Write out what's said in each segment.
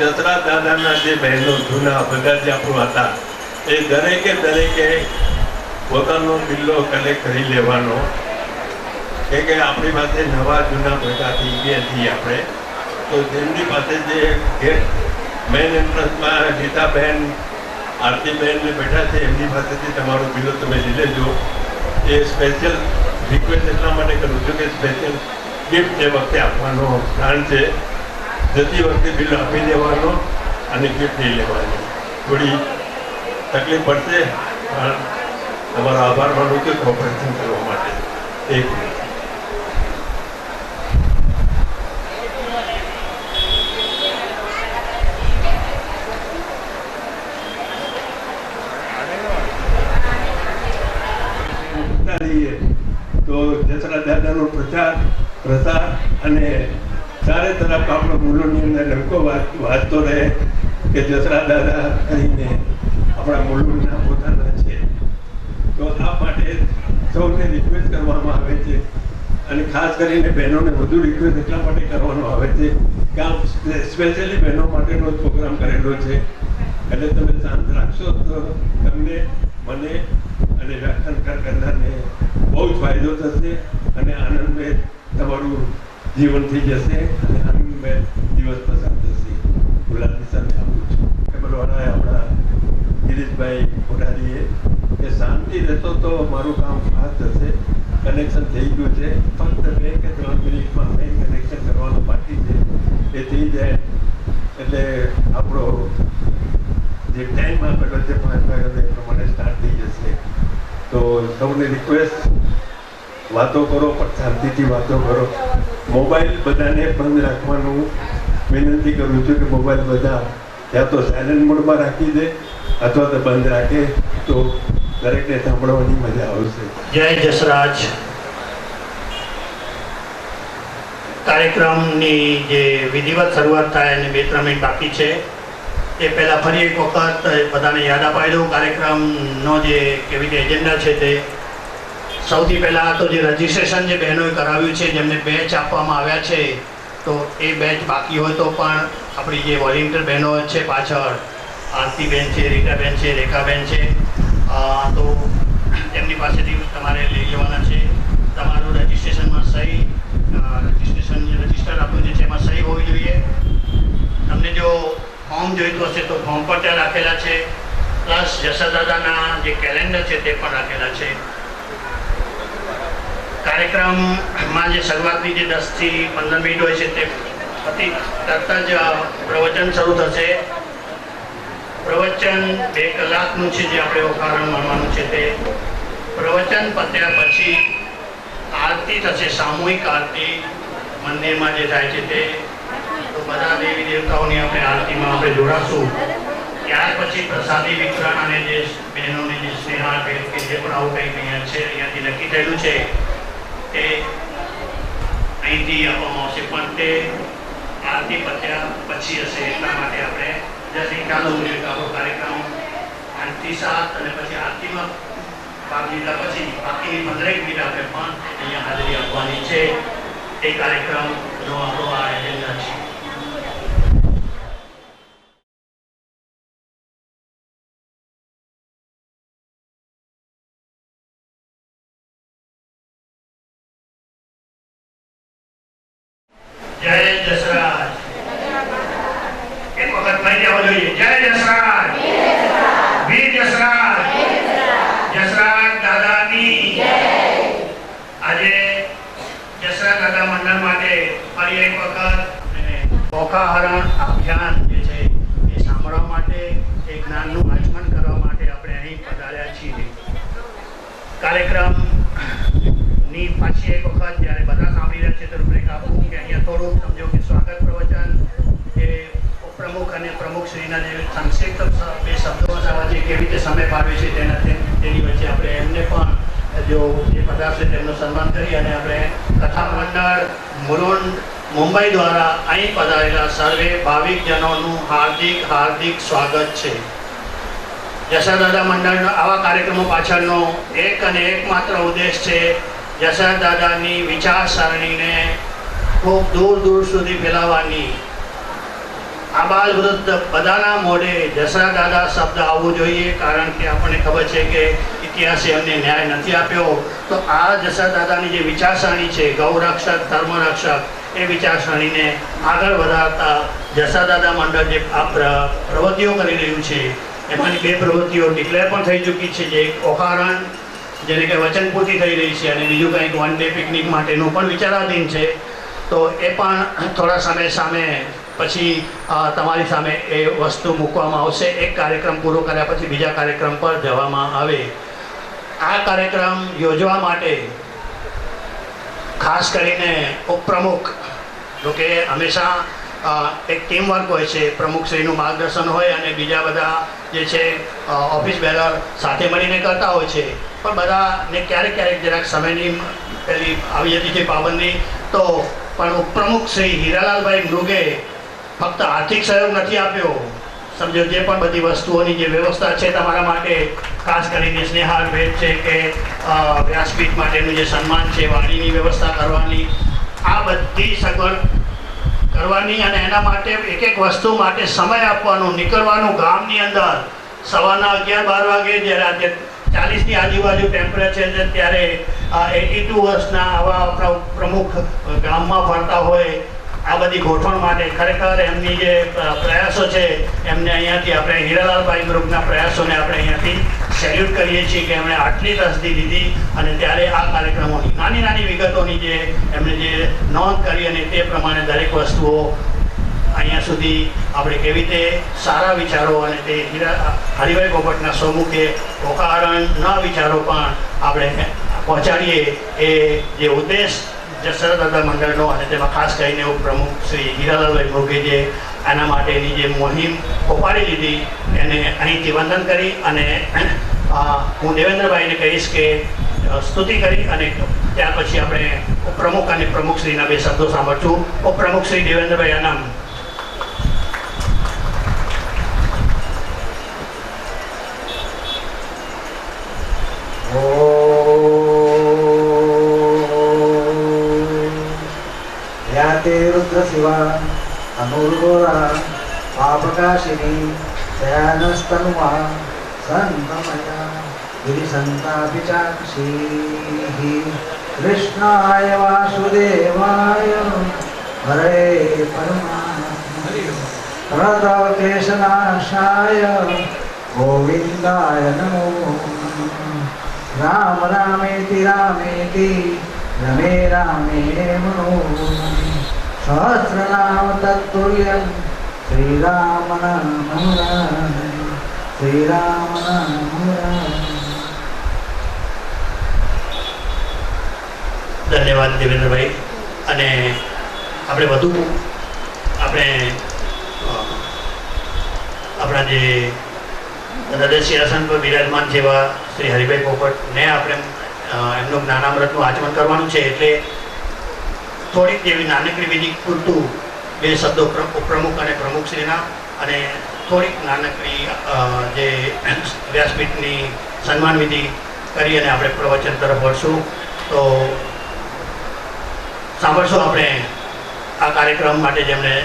દશરથ દાદાના જે બહેનો જૂના બધા જે આપણું હતા એ દરેકે પોતાનો બિલ્લો કલેક્ટ કરી લેવાનો કે આપણી પાસે નવા જૂના ભેગા થઈ ગયા છીએ આપણે, તો જેમની પાસે જે ગેટ મેન એન્ટ્રન્સમાં ગીતાબેન આરતીબેન ને બેઠા છે એમની પાસેથી તમારો બિલ્લો તમે લઈ લેજો. એ સ્પેશિયલ રિક્વેસ્ટ એટલા માટે કરું છું કે સ્પેશિયલ ગિફ્ટ એ વખતે આપવાનો પ્લાન છે. જતી વખતે બિલ આપી દેવાનો અને ગિફ્ટ લઈ લેવાની. થોડી તકલીફ પડશે પણ તમારો આભાર માનું છું કોઓપરેશન કરવા માટે. એક મિનિટ. તો દશરથ દાદાનો પ્રસાર અને ચારે તરફ આપણો મુલુંડની અંદર લડકો વાંચતો રહે કે દશરથ દાદા કરીને આપણા મુલુંડના પોતાના છે. તો આ માટે સૌને રિક્વેસ્ટ કરવામાં આવે છે અને ખાસ કરીને બહેનોને વધુ રિક્વેસ્ટ એટલા માટે કરવાનો આવે છે કે આ સ્પેશિયલી બહેનો માટેનો પ્રોગ્રામ કરેલો છે. એટલે તમે શાંત રાખશો તો તમને મને અને વ્યાખ્યાન કરનારને બહુ જ ફાયદો થશે અને આનંદમય તમારું જીવન થઈ જશે અને આનંદમય દિવસ પસાર થશે. ગુલાબની સામે આપું છું કેમેરાવાળાએ આપણા ગિરીશભાઈ કોઠારીએ કે શાંતિ રહેતો તો મારું કામ ફાસ્ટ થશે. કનેક્શન થઈ ગયું છે, ફક્ત 2 કે 3 મિનિટમાં મેઇન કનેક્શન કરવાનું બાકી છે. એ થઈ જાય એટલે આપણો જે ટાઈમ આપેલો છે 5 વાગ્યા એ પ્રમાણે સ્ટાર્ટ થઈ જશે. તો સૌને રિક્વેસ્ટ વાતો કરો પણ શાંતિથી વાતો કરો. મોબાઈલ બધાને બંધ રાખવાનું વિનંતી કરું છું કે મોબાઈલ બધા યા તો સાયલેન્ટ મોડમાં રાખી દે અથવા તો બંધ રાખે તો દરેકને સાંભળવાની મજા આવશે. જય જસરાજ. કાર્યક્રમની જે વિધિવત શરૂઆત થાય અને 2-3 મિનિટ બાકી છે એ પહેલાં ફરી એક વખત બધાને યાદ અપાવી દઉં કાર્યક્રમનો જે કેવી રીતે એજન્ડા છે તે. સૌથી પહેલાં તો જે રજિસ્ટ્રેશન જે બહેનોએ કરાવ્યું છે જેમને બેચ આપવામાં આવ્યા છે તો એ બેચ બાકી હોય તો પણ આપણી જે વોલેન્ટિયર બહેનો છે પાછળ આરતીબેન છે, રીટાબેન છે, રેખાબેન છે, તો તેમની પાસેથી તમારે લઈ લેવાના છે. તમારું રજિસ્ટ્રેશનમાં સહી રજિસ્ટર આપ્યું છે એમાં સહી હોવી જોઈએ. તમને જો ફોર્મ જોઈતું હશે તો ફોર્મ પણ ત્યાં રાખેલા છે, પ્લસ જસદાદાના જે કેલેન્ડર છે તે પણ રાખેલા છે. કાર્યક્રમમાં જે શરૂઆતની જે 10 થી 15 મિનિટ હોય છે તે તરત જ પ્રવચન શરૂ થશે. પ્રવચન 2 કલાકનું છે જે આપણે ઓકારણ માનવાનું છે તે. પ્રવચન પત્યા પછી આરતી થશે, સામૂહિક આરતી મંદિરમાં જે થાય છે તે. તો બધા દેવી દેવતાઓની આપણે આરતીમાં આપણે જોડાશું. ત્યાર પછી પ્રસાદી વિતરણ અને જે બહેનોને જે સ્નેહા ભેટ કે જે પણ આવું કંઈક અહીંયા છે અહીંયાથી નક્કી થયેલું છે તે અહીંથી આપવામાં આવશે. પણ તે આરતી પત્યા પછી હશે એટલા માટે આપણે જલ્દી ચાલુ જોઈએ કે આપણો કાર્યક્રમ 8 થી 7 અને પછી આરતીમાં ભાગ લીધા પછી બાકીની 15 મિનિટ આપણે પણ અહીંયા હાજરી આપવાની છે. એ કાર્યક્રમનો આપણો આ એજન્ડા છે. જય જસરાજ. એક વખત ફરી આવવો જોઈએ. જય જસરાજ. વીર જસરાજ. જસરાજ દાદાની જય. આજે જસરાજ દાદા મંડળ માટે ફરી એક વખત ઓખાહરણ અભિયાન જે છે એ સાંભળવા માટે, એ જ્ઞાનનું આચમન કરવા માટે આપણે અહીં પધાર્યા છીએ. કાર્યક્રમની પાછી એક વખત જ્યારે બધા સાંભળી રહ્યા છે તો રૂપરેખા આપું કે અહીંયા થોડું સમજો કે સ્વાગત પ્રવચન એ ઉપપ્રમુખ અને પ્રમુખશ્રીના જે સંક્ષિપ્ત 2 શબ્દોમાં સાવાજી કેવી રીતે સમય ફાળવે છે તેની વચ્ચે આપણે એમને પણ જો જે પધારશે તેમનું સન્માન કરી અને આપણે કથા મંડળ મુલુંડ મુંબઈ દ્વારા અહીં પધારેલા સર્વે ભાવિકજનોનું હાર્દિક સ્વાગત છે. જસદાદા મંડળના આવા કાર્યક્રમો પાછળનો એક અને એકમાત્ર ઉદ્દેશ છે જસદાદાની વિચારસરણીને ખૂબ દૂર દૂર સુધી ફેલાવવાની. આ બાલ વૃદ્ધ બધાના મોઢે જસરા દાદા શબ્દ આવવું જોઈએ, કારણ કે આપણને ખબર છે કે ઇતિહાસે એમને ન્યાય નથી આપ્યો. તો આ જસરા દાદાની જે વિચારસરણી છે, ગૌરક્ષક ધર્મરક્ષક, એ વિચારસરણીને આગળ વધારતા જસરા દાદા મંડળ જે આ પ્રવૃત્તિઓ કરી રહ્યું છે, એમાંની 2 પ્રવૃત્તિઓ ડિક્લેર પણ થઈ ચૂકી છે. જે એક ઓખારણ, જેને કે વચન પૂર્તિ થઈ રહી છે, અને બીજું કંઈક 1 ડે પિકનિક માટેનું પણ વિચારાધીન છે. તો એ પણ થોડા સમય સામે પછી તમારી સામે એ વસ્તુ મૂકવામાં આવશે. એક કાર્યક્રમ પૂરો કર્યા પછી બીજા કાર્યક્રમ પર જવામાં આવે. આ કાર્યક્રમ યોજવા માટે ખાસ કરીને ઉપપ્રમુખ, જો કે હંમેશા એક ટીમ વર્ક હોય છે, પ્રમુખશ્રીનું માર્ગદર્શન હોય અને બીજા બધા જે છે ઓફિસ બેરર સાથે મળીને કરતા હોય છે. પણ બધાને ક્યારેક ક્યારેક જરાક સમયની પેલી આવી જતી છે પાબંદી. તો પણ ઉપપ્રમુખ શ્રી હીરાલાલભાઈ મૃગે ફક્ત આર્થિક સહયોગ નથી આપ્યો, સમજો જે પણ બધી વસ્તુઓની જે વ્યવસ્થા છે તમારા માટે, ખાસ કરીને સ્નેહાર ભેટ છે કે વ્યાસપીઠ માટેનું જે સન્માન છે, વાણીની વ્યવસ્થા કરવાની, આ બધી સગવડ કરવાની, અને એના માટે એક વસ્તુ માટે સમય આપવાનું, નીકળવાનું ગામની અંદર સવારના 11-12 વાગે, જ્યારે 40ની આજુબાજુ ટેમ્પરેચર છે, ત્યારે 82 વર્ષના આવા આપણા પ્રમુખ ગામમાં ફરતા હોય. આ બધી ગોઠવણ માટે ખરેખર એમની જે પ્રયાસો છે, એમને અહીંયાથી આપણે હીરાલાલભાઈ ગ્રુપના પ્રયાસોને આપણે અહીંયાથી સેલ્યુટ કરીએ છીએ કે એમણે આટલી તસદી લીધી અને ત્યારે આ કાર્યક્રમોની નાની નાની વિગતોની જે એમણે જે નોંધ કરી અને તે પ્રમાણે દરેક વસ્તુઓ અહીંયા સુધી આપણે કેવી રીતે સારા વિચારો અને તે હરિભાઈ પોપટના સ્વમુખે ઓકારણ વિચારો પણ આપણે પહોંચાડીએ, એ જે ઉદ્દેશ જસરા દાદા મંડળનો, અને તેમાં ખાસ કરીને ઉપપ્રમુખ શ્રી હીરાલાલભાઈ મૃગે જે આના માટેની જે મુહિમ ઉપાડી લીધી, એને અહીંથી વંદન કરી અને હું દેવેન્દ્રભાઈને કહીશ કે સ્તુતિ કરી, અને ત્યાર પછી આપણે ઉપપ્રમુખ અને પ્રમુખશ્રીના 2 શબ્દો સાંભળશું. ઉપપ્રમુખ શ્રી દેવેન્દ્રભાઈ આનંદ. याते रुद्र शिवा अनुर्गोरा पापकाशिनी दयानस्तनुवा संतमया गिरिसन्तापिचाक्षी कृष्णाय वासुदेवाय हरे परमात्मने प्रणतकेशनाशाय गोविन्दाय नमो राम रामेति रामेति रमे रामे मनोरमे सहस्रनाम तत्तुल्यं श्रीराम नाम मुरारे श्रीराम नाम मुरारे. ધન્યવાદ દેવેન્દ્રભાઈ. અને આપણે વધુ આપણા જે હૃદય સિંહાસન પર બિરાજમાન જેવા શ્રી હરિભાઈ પોપટને આપણે એમનું જ્ઞાનામૃતનું આચમન કરવાનું છે, એટલે થોડીક જેવી નાનકડી વિધિ પૂરતું 2 શબ્દો ઉપપ્રમુખ અને પ્રમુખશ્રીના, અને થોડીક નાનકડી જે વ્યાસપીઠની સન્માન વિધિ કરી અને આપણે પ્રવચન તરફ વળશું. તો સાંભળશું આપણે આ કાર્યક્રમ માટે જેમણે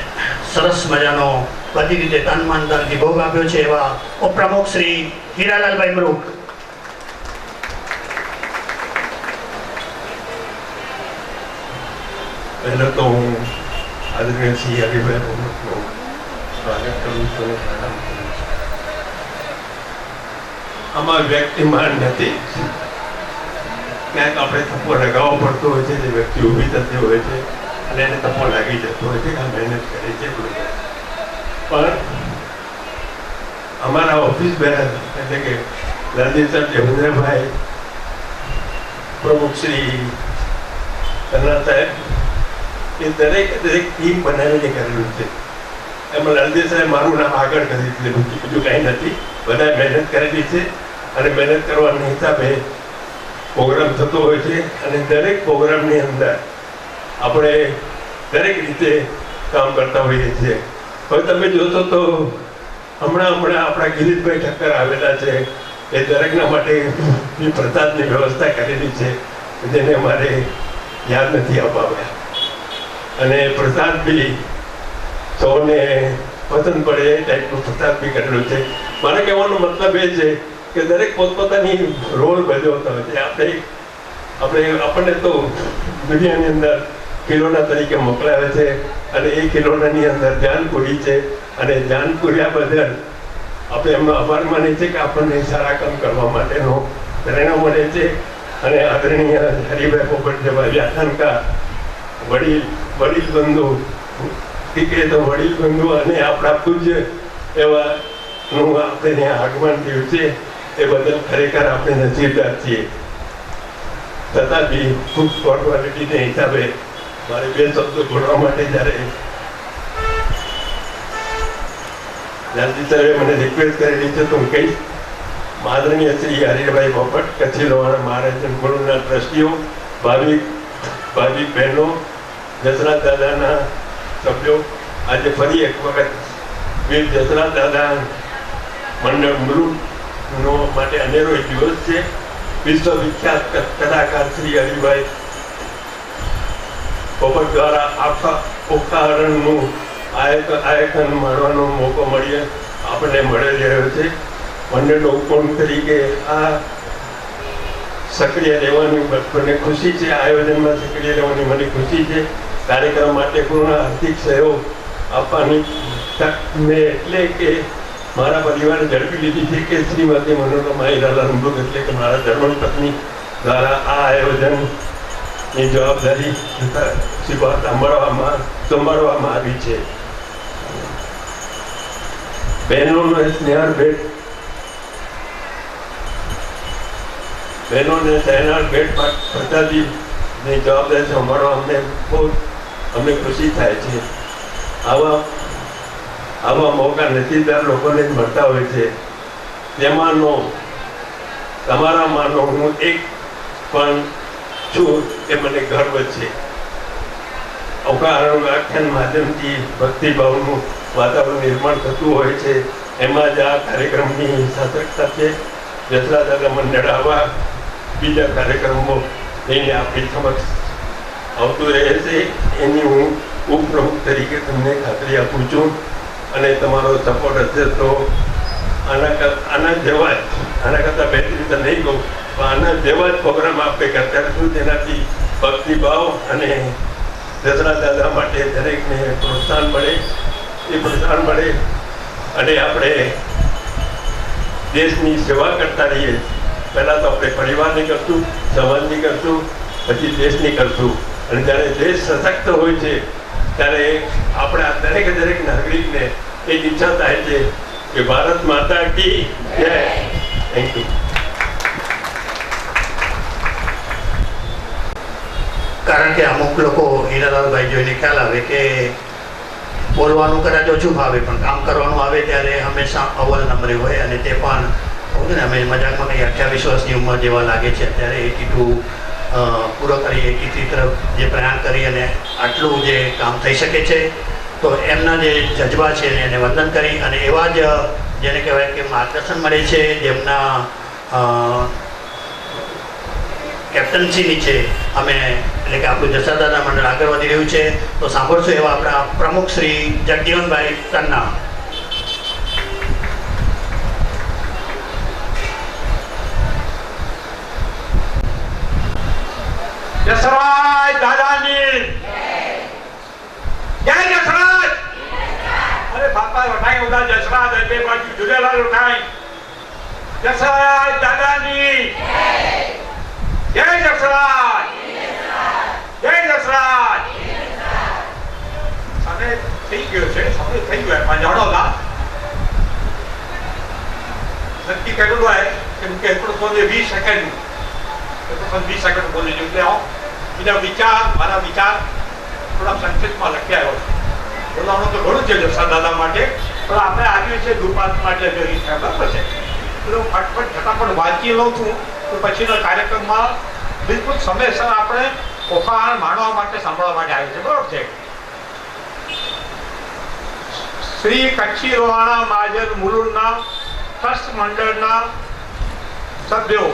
સરસ મજાનો બધી રીતે તન મન ધનથી ભોગ આપ્યો છે એવા ઉપપ્રમુખ શ્રી હીરાલાલભાઈ મૃગ. પહેલો તો હું આદરણીય શ્રી હરિભાઈ પોપટનું સ્વાગત કરું છું અને પ્રણામ કરું છું. આમાં વ્યક્તિમાન નથી, ક્યાંક આપણે થપ્પો લગાવવો પડતો હોય છે, જે વ્યક્તિ ઊભી થતી હોય છે અને એને થપ્પો લાગી જતો હોય છે કે આ મહેનત કરે છે. પણ અમારા ઓફિસ બેરર એટલે કે લાલજી દેવેન્દ્રભાઈ, પ્રમુખ શ્રી કન્નર સાહેબ, એ દરેક ટીમ બનાવીને કરેલું છે. એમાં લાલજી સાહેબ મારું નામ આગળ કરી દીધેલું છે, બીજું કાંઈ નથી. બધાએ મહેનત કરેલી છે અને મહેનત કરવાના હિસાબે પ્રોગ્રામ થતો હોય છે, અને દરેક પ્રોગ્રામની અંદર આપણે દરેક રીતે કામ કરતા હોઈએ છીએ. હવે તમે જોશો તો હમણાં આપણા ગિરીશભાઈ ઠક્કર આવેલા છે, એ દરેકના માટે પ્રસાદની વ્યવસ્થા કરેલી છે, જેને અમારે યાદ નથી અપાવ્યા. અને પ્રસાદ બી સૌને પસંદ પડે એ ટાઈપનો પ્રચાર બી કરેલો છે. મારે કહેવાનો મતલબ એ છે કે દરેક પોતપોતાની રોલ ભજવતા હોય છે. આપણને તો દુનિયાની અંદર ખિલોના તરીકે મોકલાવે છે અને એ ખિલોનાની અંદર જાન પૂરી છે અને જાન પૂર્યા બદલ આપણે એમનો આભાર માનીએ છીએ કે આપણને સારા કામ કરવા માટેનો પ્રેરણા મળે છે. અને આદરણીય હરિભાઈ પોપટ જેવા વ્યાખ્યાનકાર વડીલ બંધુ કે તો વડીલ બંધુ અને આપણા પૂજ્ય એવાનું આપણે ત્યાં આગમન થયું છે એ બદલ ખરેખર આપણે નસીબદાર છીએ. છતાં બી ખૂબ ફોર્માલિટીના હિસાબે મારે 2 શબ્દો બોલવા માટે જ્યારે સાહેબે મને રિક્વેસ્ટ કરેલી છે તો હું કહીશ. આદરણીય શ્રી હરિભાઈ પોપટ, કચ્છી લોહાણા મહારાજ ગુરુના ટ્રસ્ટીઓ, ભાવિક બહેનો, જસરાજ દાદાના સભ્યો, આજે ફરી એક વખત વીર જસરાજ દાદા મંડળ મુલુંડનો માટે અનેરો દિવસ છે. વિશ્વવિખ્યાત કલાકાર શ્રી હરિભાઈ પોપટ દ્વારા આખા ઓખારણનું આયકન માણવાનો મોકો આપણને મળી રહ્યો છે. મંડળનો ઉપક્રમ તરીકે આ સક્રિય રહેવાની મને ખુશી છે. આયોજનમાં સક્રિય રહેવાની મને ખુશી છે. કાર્યક્રમ માટે પૂર્ણ આર્થિક સહયોગ આપવાની તક મેં એટલે કે મારા પરિવારે ઝડપી લીધી છે કે શ્રીમતી મનોરમા હીરાલાલ મૃગ એટલે કે મારા ધર્મપત્ની દ્વારા આ આયોજનની જવાબદારી સંભાળવામાં આવી છે. બહેનોને સ્નેહાર ભેટ પ્રસાદીની જવાબદારી સંભાળવા અમને ખુશી થાય છે. આવા મોકા નસીબદાર લોકોને જ મળતા હોય છે. તમારામાંનો હું એક પણ છું એ મને ગર્વ છે. અવકારણ વ્યાખ્યાન માધ્યમથી ભક્તિભાવનું વાતાવરણ નિર્માણ થતું હોય છે. એમાં જ આ કાર્યક્રમની સાર્થકતા છે. જસરા દાદા મંડળ આવા બીજા કાર્યક્રમો લઈને આપણી સમક્ષ આવતું રહે છે એની હું ઉપપ્રમુખ તરીકે તમને ખાતરી આપું છું. અને તમારો સપોર્ટ હશે તો આના કરતાં બહેતર રીતે નહીં કહું પણ આના જેવા જ પ્રોગ્રામ આપણે કરતા રહીશું. તેનાથી ભક્તિભાવ અને જસરા દાદા માટે દરેકને પ્રોત્સાહન મળે અને આપણે દેશની સેવા કરતા રહીએ. પહેલાં તો આપણે પરિવારની કરશું, સમાજની કરશું, પછી દેશની કરશું. અને જ્યારે દેશ સશક્ત હોય છે ત્યારે આપણે આ દરેક નાગરિકને એક ઈચ્છા થાય છે કે ભારત માતા કી જય. Thank you. કારણ કે અમુક લોકો હીરાલાલભાઈ જોઈને ખ્યાલ આવે કે બોલવાનું કદાચ ઓછું ભાવે પણ કામ કરવાનું આવે ત્યારે હંમેશા અવ્વલ નંબરે હોય. અને તે પણ અમે મજાકમાં કંઈ 28 વર્ષની ઉંમર જેવા લાગે છે અત્યારે. 82 પૂરો કરી 83 તરફ જે પ્રયાણ કરી અને આટલું જે કામ થઈ શકે છે તો એમના જે જજ્બા છે એને વંદન કરી અને એવા જ જેને કહેવાય કે માર્ગદર્શન મળે છે જેમના કેપ્ટન્સી નીચે અમે એટલે કે આપણું જસરા દાદા મંડળ આગળ વધી રહ્યું છે. તો સાંભળશો એવા આપણા પ્રમુખ શ્રી જગજીવનભાઈ તન્ના. જસરાજ દાદાની જય. જસરાજ અરે બાપા વટાઈ ઉડા જસરાજ બે બાજુ ઝૂલેલાલ ઉઠાઈ. જસરાજ દાદાની જય. જસરાજ જય. જસરાજ સમય થઈ ગયો છે. સમય થઈ ગયો પણ જાણો ના નક્કી કરેલું હોય કેમ કે 20 સેકન્ડ 20 સેકન્ડ બોલી એટલે મારા વિચાર થોડા સંક્ષિપ્તમાં લખી આવ્યો છે. બોલવાનું તો ઘણું છે જસરા દાદા માટે પણ આપણે આવ્યું છે દુપાત માટે બરાબર છે. એટલે હું ફટાફટ વાંચી લઉં છું તો પછીના કાર્યક્રમમાં બિલકુલ સમયસર આપણે ઓખાણ માણવા માટે સાંભળવા માટે આવ્યું છે. બરોબર છે. શ્રી કચ્છી લોહાણા મહાજન મુલુંડના ટ્રસ્ટ મંડળના સભ્યો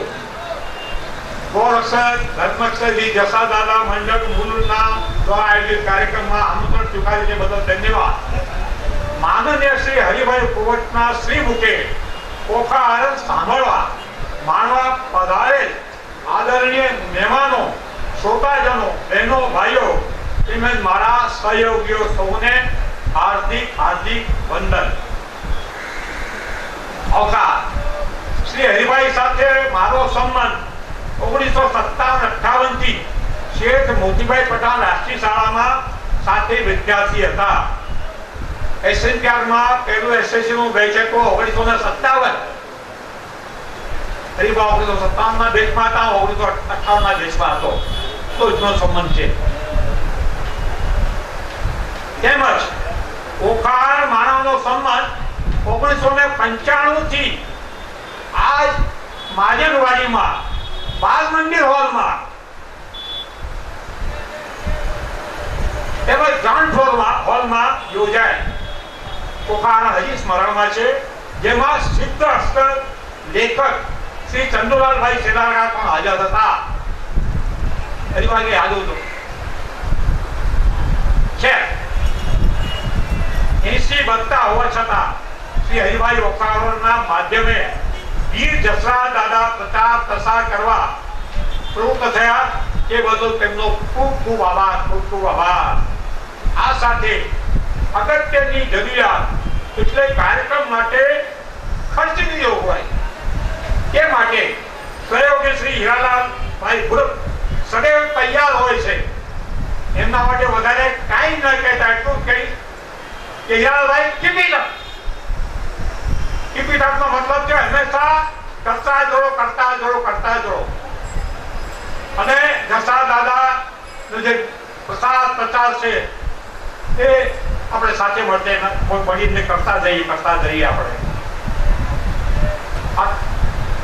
ગૌરક્ષક ધર્મક્ષરી જસરા દાદા મંડળ મુલુંડના દ્વારા આયોજિત કાર્યક્રમમાં આમંત્રણ સ્વીકારીને બદલ ધન્યવાદ. માનનીય શ્રી હરિભાઈ પોવટના શ્રી મુખે ઓખા આનંદ સાંભળવા માણવા પધારેલ આદરણીય મહેમાનો, શ્રોતાજનો, બહેનો, ભાઈઓ તેમજ મારા સહયોગીઓ સૌને હાર્દિક હાર્દિક વંદન. ઓખા શ્રી હરિભાઈ સાથે મારો સંબંધ 1957-58 થી શેઠ મોતીભાઈ પઠાણ રાષ્ટ્રીય શાળામાં સાથે વિદ્યાર્થી હતા. SNPR-માં પહેલું SSC નું બેચ હતો 1957. હરિભા 1957 ના બેચમાં હતા, 1958 ના બેચમાં હતો. તો જૂનો સંબંધ છે. તેમજ ઓખાર માનવનો સંબંધ 1995 થી આજ માજનવાડીમાં બાલ મંદિર હોલમાં તેમજ ગ્રાઉન્ડ ફ્લોરમાં હોલમાં યોજાય. ઓખાર હજી સ્મરણમાં છે, જેમાં સિદ્ધ અક્ષર લેખક શ્રી ચંદુલાલભાઈ સેલારકાર પણ હાજર હતા. હરિભાઈ યાદ હતું છે. 80 વત્તા હોવા છતાં શ્રી હરિભાઈ ઓખારના માધ્યમે વીર જસરા દાદા પ્રચાર પ્રસાર કરવા પ્રવૃત્ત થયા. એ બદલ તેમનો ખૂબ ખૂબ આભાર, ખૂબ ખૂબ આભાર. આ સાથે અગત્યની જરૂરિયાત એટલે કાર્યક્રમ માટે ખર્ચની જોગવાઈ. તે માટે સહયોગી શ્રી હીરાલાલ ભાઈ ગ્રુપ સદૈવ તૈયાર હોય છે. એમના માટે વધારે કાંઈ ન કહેતા એટલું કહી કે Hiralalbhai keep it up. Keep it up નો મતલબ છે હંમેશા કરતા જો કરતા જો કરતા જો. અને જસા દાદા જે પ્રસાર પ્રચાર છે એ આપણે સાથે મળીને કરતા જઈએ આપણે.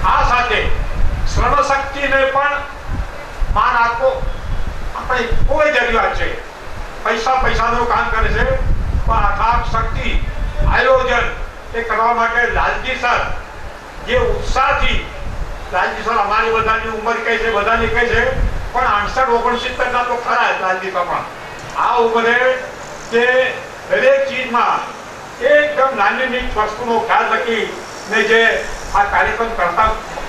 આ સાથે શ્રવણ શક્તિને પણ માન આપવો આપણે કોઈ જરૂરિયાત છે. પૈસાનું કામ કરે છે, પણ અથાગ શક્તિ આયોજન એ કરવા માટે લાલજી સર જે ઉત્સાહથી, લાલજી સર અમારી બધાની ઉંમર કઈ છે, બધાની કઈ છે, પણ 68-69 ના તો ખરા લાલજી સર પણ આ ઉંમરે જે દરેક ચીજમાં એકદમ નાની વસ્તુનો ખ્યાલ રાખી ને જે આ કાર્યક્રમ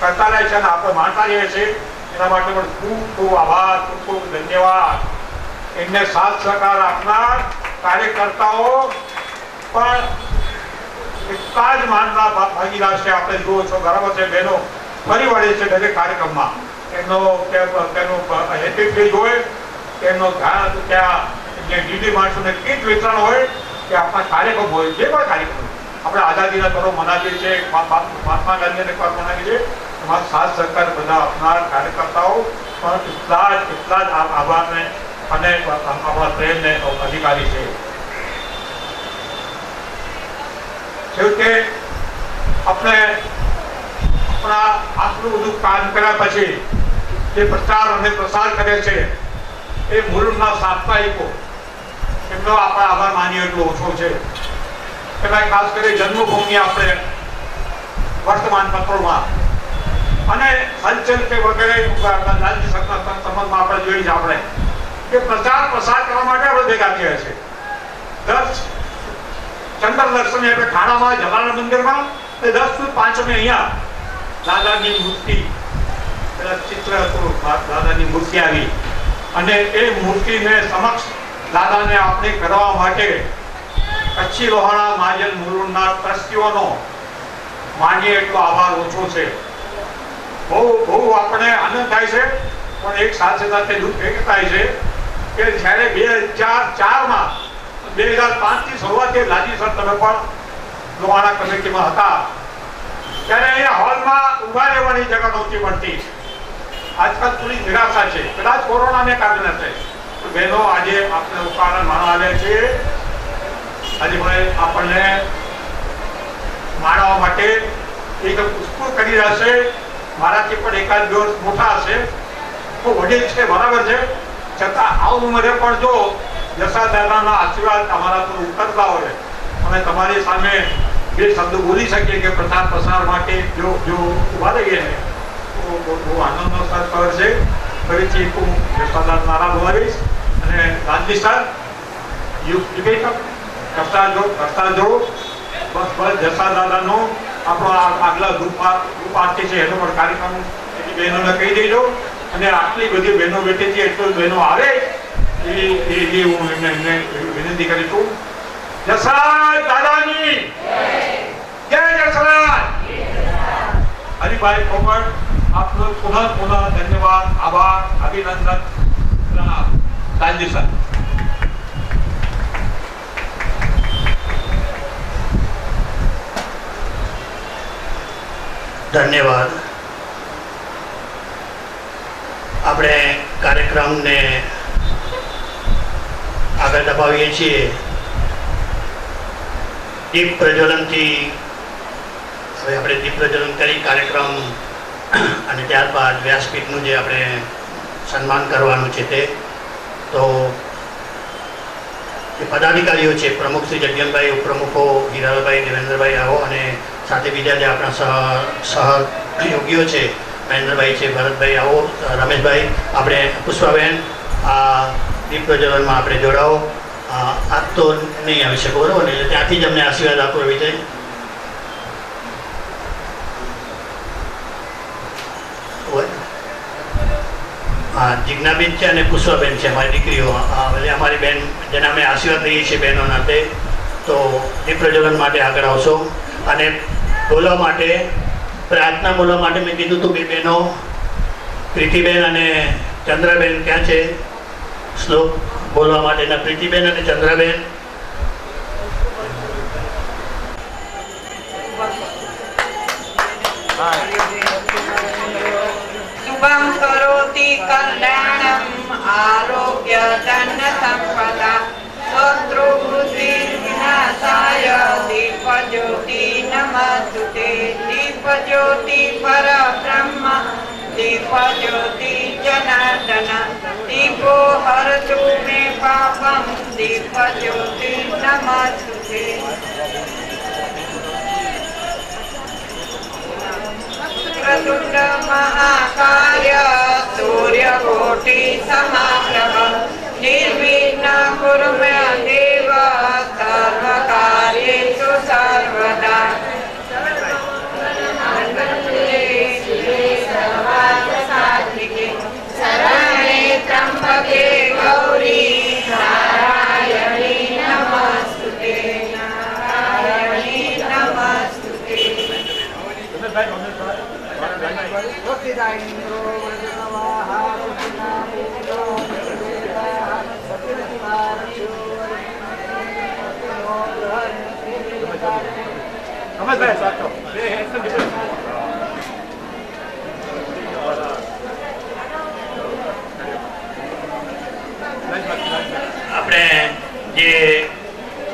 કરતા રહે છે અને આપણે માનતા રહીએ છીએ, એના માટે પણ ખૂબ ખૂબ આભાર, ખૂબ ખૂબ ધન્યવાદ. એમને સાથ સહકાર આપનાર કાર્યકર્તાઓ પણ એટલા જ માનના ભાગીદાર છે. આપણે જુઓ છો, બરાબર છે, બહેનો ફરી વળે છે દરેક કાર્યક્રમમાં. એમનો હેપી હોય, એમનો ધ્યાન ત્યાં ડીડી માણસોને કીટ વિતરણ હોય કે આપણા કાર્યક્રમ હોય, જે પણ કાર્યક્રમ આપણે આઝાદીના પર્વ મનાવીએ છીએ, મહાત્મા ગાંધીને પર્વ મનાવીએ છીએ, એમાં સાથ સહકાર બધા આપનાર કાર્યકર્તાઓ પણ એટલા જ આભારને અને આપણા પ્રેમને અધિકારી છે. છેવટે આપણે આટલું બધું કામ કર્યા પછી જે પ્રચાર અને પ્રસાર કરે છે એ મુરુડના સાપ્તાહિકો, એમનો આપણે આભાર માનીએ એટલો ઓછો છે. એમાં ખાસ કરી જન્મભૂમિ આપણે વર્તમાન પત્રોમાં અને હલચલ કે વગેરે લાલજી સરના સંબંધમાં આપણે જોઈ છે આપણે કે પ્રચાર પ્રસાર કરવા માટે આપણે ભેગા થયા છે. 10 ચંદ્ર દર્શન એટલે ઠાણામાં જલારામ મંદિરમાં, 10-5 અહીંયા દાદાની મૂર્તિ, ચિત્ર હતું, દાદાની મૂર્તિ આવી અને એ મૂર્તિને સમક્ષ દાદાને આપણે કરવા માટે કચ્છી લોહાણા મહાજન મુરુડના ટ્રસ્ટીઓનો માનીએ એટલો આભાર ઓછો છે. બહુ આપણે આનંદ થાય છે, પણ એક સાથે દુઃખ એક થાય છે કે જ્યારે 2004માં 2005 થી શરૂઆતથી લાલજી સર તમે પણ લોહાણા કમિટીમાં હતા, ત્યારે અહીંયા હોલમાં ઉભા રહેવાની જગ્યા નહોતી મળતી. આજકાલ થોડી નિરાશા છે, કદાચ કોરોનાને કારણે છે. બહેનો આજે આપણે ઉકાળા માણવા આવ્યા છીએ. આજે ભાઈ આપણને માણવા માટે એક પુષ્પ કરી રહ્યા છે. મારાથી પણ એકાદ દિવસ મોટા હશે, તો વડીલ છે, બરાબર છે, છતાં આ ઉંમરે પણ જો જસા દાદાના આશીર્વાદ અમારા પર ઉતરતા હોય અને તમારી સામે બે શબ્દો બોલી શકીએ કે પ્રચાર પ્રસાર માટે જો ઉભા રહીએ ને તો બહુ આનંદનો ખબર છે. ફરીથી હું જસાદાર નારા બોલાવીશ અને ગાંધી સર યુ કરતા જો બસ જસા દાદાનો આપણો આગલા ગ્રુપ આરતી છે એનો પણ કાર્યક્રમ એની બહેનોને કહી દેજો અને આટલી બધી બહેનો બેઠી છે એટલી બહેનો આવે એ હું એમને વિનંતી કરી છું. જસા દાદાની જય જસરાજ. હરિભાઈ પોપટ આપનો પુનઃ ધન્યવાદ, આભાર, અભિનંદન. સર ધન્યવાદ. આપણે કાર્યક્રમને આગળ ધપાવીએ છીએ. દીપ પ્રજ્વલનથી હવે આપણે દીપ પ્રજ્વલન કરી કાર્યક્રમ અને ત્યારબાદ વ્યાસપીઠનું જે આપણે સન્માન કરવાનું છે તે તો જે પદાધિકારીઓ છે, પ્રમુખ શ્રી જગ્યનભાઈ, ઉપપ્રમુખો હિરાલભાઈ, દેવેન્દ્રભાઈ આવો અને સાથે બીજા જે આપણા સહયોગીઓ છે, મહેન્દ્રભાઈ છે, ભરતભાઈ આવો, રમેશભાઈ, આપણે પુષ્પાબેન આ દીપ પ્રજ્વલનમાં આપણે જોડાઓ. આજ તો નહીં આવી શકો બરાબર ને, એટલે ત્યાંથી જ અમને આશીર્વાદ આપો એવી રીતે. હા, જિજ્ઞાબેન છે અને પુષ્પાબેન છે અમારી દીકરીઓ, એટલે અમારી બેન જેને અમે આશીર્વાદ દઈએ છીએ બહેનો નાતે. તો દીપ પ્રજ્વલન માટે આગળ આવશો અને બોલવા માટે, પ્રાર્થના બોલવા માટે મેં કીધું હતું બે બહેનો પ્રીતિબેન અને ચંદ્રાબેન ક્યાં છે શ્લોક બોલવા માટેના? પ્રીતિબેન અને ચંદ્રાબેન. શુભમ કરોતિ કલ્યાણમ આરોગ્ય ધન સંપદા શત્રુ બુદ્ધિ વિનાશાય દીપજ્યોતિ નમસ્તુતે. દીપજ્યોતિ પરબ્રહ્મ દીપજ્યોતિ જનાર્દન દીપો હરતુ મે પાપમ દીપજ્યોતિ નમસ્તુતે. પ્રતુંડ મહાકાય સૂર્યકોટિ સમપ્રભ નિર્વિઘ્ન કુરુ મે દેવ સર્વકાર્યેષુ સર્વદા. શરણે ત્રંબકે ગૌરી નારાયણી નમસ્તુતે. નારાયણી નમસ્તુતે. આપણે જે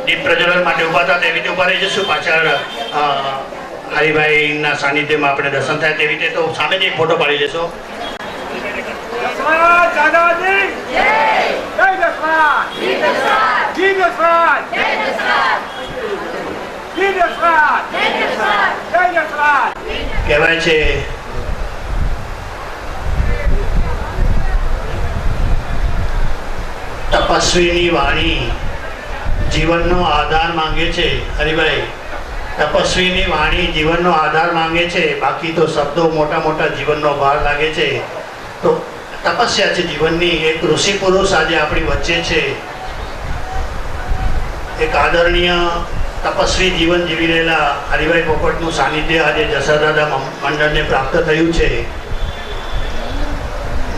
દીપ પ્રજ્વલન માટે ઉભા હતા તેવી રીતે ઉભા રહી જશું. પાછળ હરિભાઈના સાનિધ્યમાં આપણે દર્શન થાય તેવી રીતે તો સામેથી એક ફોટો પાડી લેશો. કહેવાય છે તપસ્વીની વાણી જીવનનો આધાર માંગે છે. હરિભાઈ, તપસ્વીની વાણી જીવનનો આધાર માંગે છે, બાકી તો શબ્દો મોટા મોટા જીવનનો ભાર લાગે છે. તો તપસ્યા છે જીવનની. એક ઋષિ પુરુષ આજે આપણી વચ્ચે છે, એક આદરણીય તપસ્વી જીવન જીવી રહેલા હરિભાઈ પોપટનું સાનિધ્ય આજે જસાદાદા મંડળને પ્રાપ્ત થયું છે.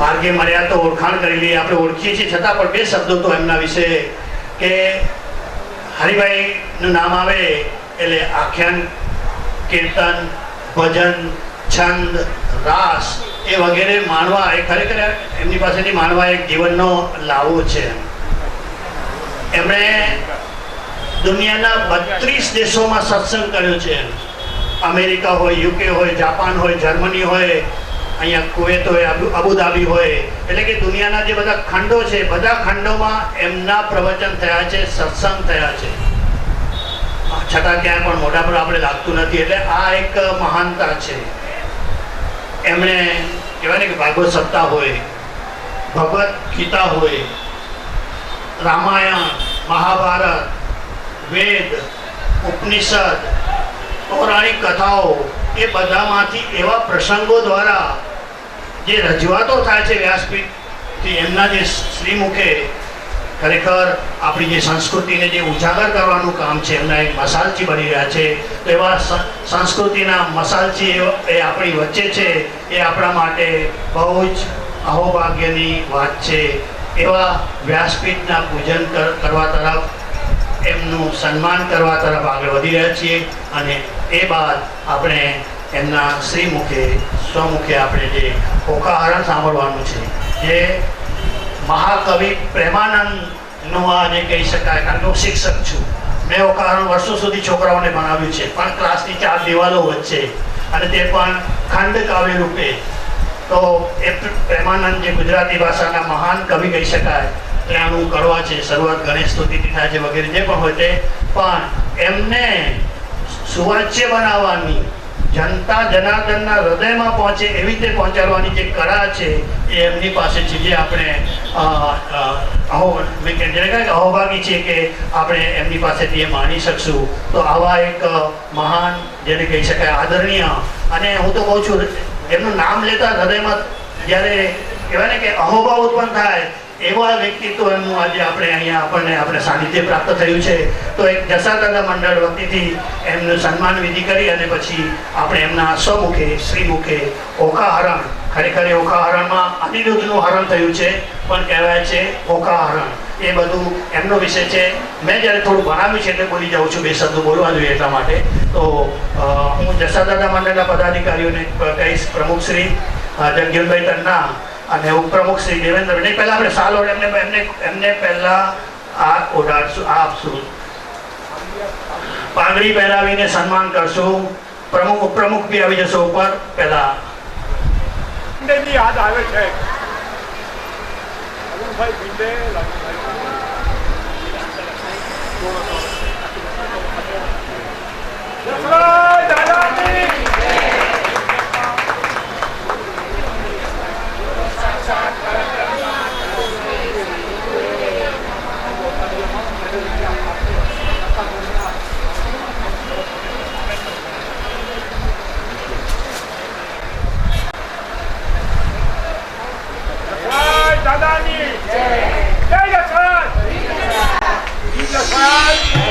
માર્ગે મળ્યા તો ઓળખાણ કરી લઈએ. આપણે ઓળખીએ છીએ છતાં પણ બે શબ્દો તો એમના વિશે કે હરિભાઈનું નામ આવે એટલે આખ્યાન, કીર્તન, ભજન, છંદ, રાસ એ વગેરે માણવા એ ખરેખર એમની પાસેથી માણવા એક જીવનનો લાવો છે. એમણે દુનિયાના 32 દેશોમાં સત્સંગ કર્યો છે. અમેરિકા હોય, યુકે હોય, જાપાન હોય, જર્મની હોય, અહીંયા કુવેત હોય, અબુધાબી હોય, એટલે કે દુનિયાના જે બધા ખંડો છે બધા ખંડોમાં એમના પ્રવચન થયા છે, સત્સંગ થયા છે. છતાં ક્યાંય પણ મોઢા પર આપણે લાગતું નથી. એટલે આ એક મહાનતા છે. એમણે કહેવાય ને કે ભાગવત સપ્તાહ હોય, ભગવદ્ ગીતા હોય, રામાયણ, મહાભારત, વેદ, ઉપનિષદ, પૌરાણિક કથાઓ એ બધામાંથી એવા પ્રસંગો દ્વારા જે રજૂઆતો થાય છે વ્યાસપીઠથી, એમના જે શ્રીમુખે ખરેખર આપણી જે સંસ્કૃતિને જે ઉજાગર કરવાનું કામ છે, એમના એક મસાલચી બની રહ્યા છે. તો એવા સંસ્કૃતિના મસાલચી એ આપણી વચ્ચે છે, એ આપણા માટે બહુ જ અહોભાગ્યની વાત છે. એવા વ્યાસપીઠના પૂજન કરવા તરફ, એમનું સન્માન કરવા તરફ આગળ વધી રહ્યા છીએ. અને એ બાદ આપણે એમના શ્રીમુખે સ્વમુખે આપણે જે ઓકાહરણ સાંભળવાનું છે, જે મહાકવિ પ્રેમાનંદનું આ જે કહી શકાય, કારણ કે હું શિક્ષક છું. મેં ઓકાહરણ વર્ષો સુધી છોકરાઓને ભણાવ્યું છે, પણ ક્લાસની 4 દિવાલો વચ્ચે, અને તે પણ ખંડ કાવ્ય રૂપે. તો એ પ્રેમાનંદ જે ગુજરાતી ભાષાના મહાન કવિ કહી શકાય, ત્યાંનું કડવા છે, શરૂઆત ગણેશ સ્તુતિથી થાય છે વગેરે જે પણ હોય તે, પણ એમને સુવાચ્ય બનાવવાની, જનતા જનાર્દનના હૃદયમાં પહોંચે એવી રીતે પહોંચાડવાની જે કળા છે એ એમની પાસે છે, જે આપણે અહોભાગી છીએ કે આપણે એમની પાસેથી એ માણી શકશું. તો આવા એક મહાન, જેને કહી શકાય આદરણીય, અને હું તો કહું છું એમનું નામ લેતા હૃદયમાં જ્યારે કહેવાય ને કે અહોભાવ ઉત્પન્ન થાય, એવા વ્યક્તિત્વ એમનું આજે અહીંયા આપણે સાનિધ્ય પ્રાપ્ત થયું છે. તો એક જસાદાદા મંડળ વતીથી એમનું સન્માન વિધિ કરી અને પછી આપણે એમના સ્વમુખે શ્રીમુખે ઓકાહરણ, ખરેખર એ ઓકાહરણમાં અનિરુદ્ધનું હરણ થયું છે, પણ કહેવાય છે ઓકાહરણ. એ બધું એમનો વિષય છે. મેં જ્યારે થોડું ભણાવ્યું છે એટલે બોલી જાઉં છું, 2 શબ્દો બોલવા જોઈએ એટલા માટે. તો હું જસાદાદા મંડળના પદાધિકારીઓને કહીશ, પ્રમુખ શ્રી જગજીવનભાઈ તન્ના અને ઉપપ્રમુખ શ્રી દેવેન્દ્રભાઈ. પહેલા આપણે સાલ એમને પહેલા આ ઓઢાડશું, આ આપશું, પાઘડી પહેરાવીને સન્માન કરશું. પ્રમુખ ઉપપ્રમુખ બી આવી જશો ઉપર. પહેલા યાદ આવે છે અરુણભાઈ ભીંડે, દાદાની જય જસવંત. જસવંત.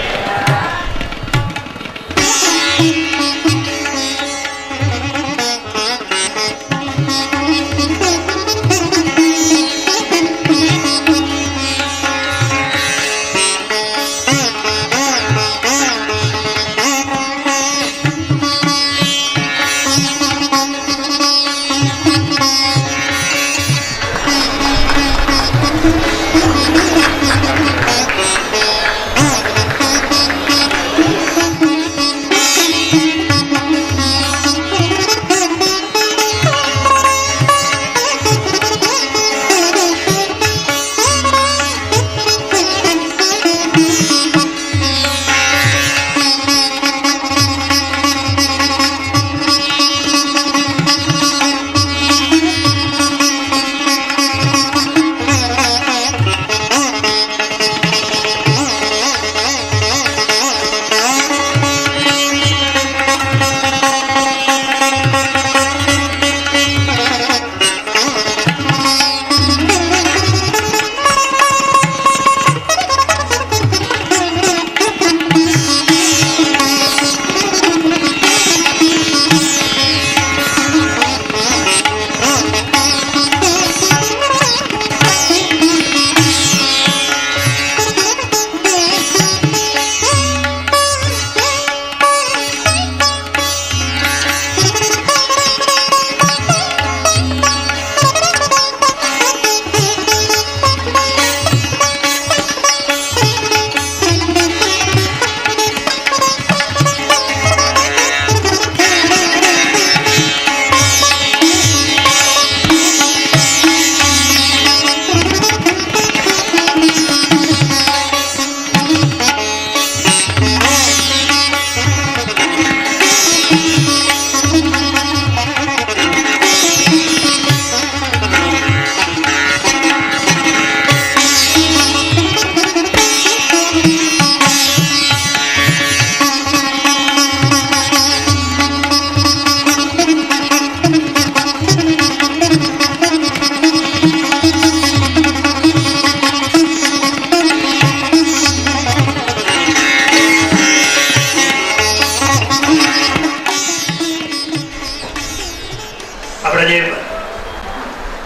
આપણે જે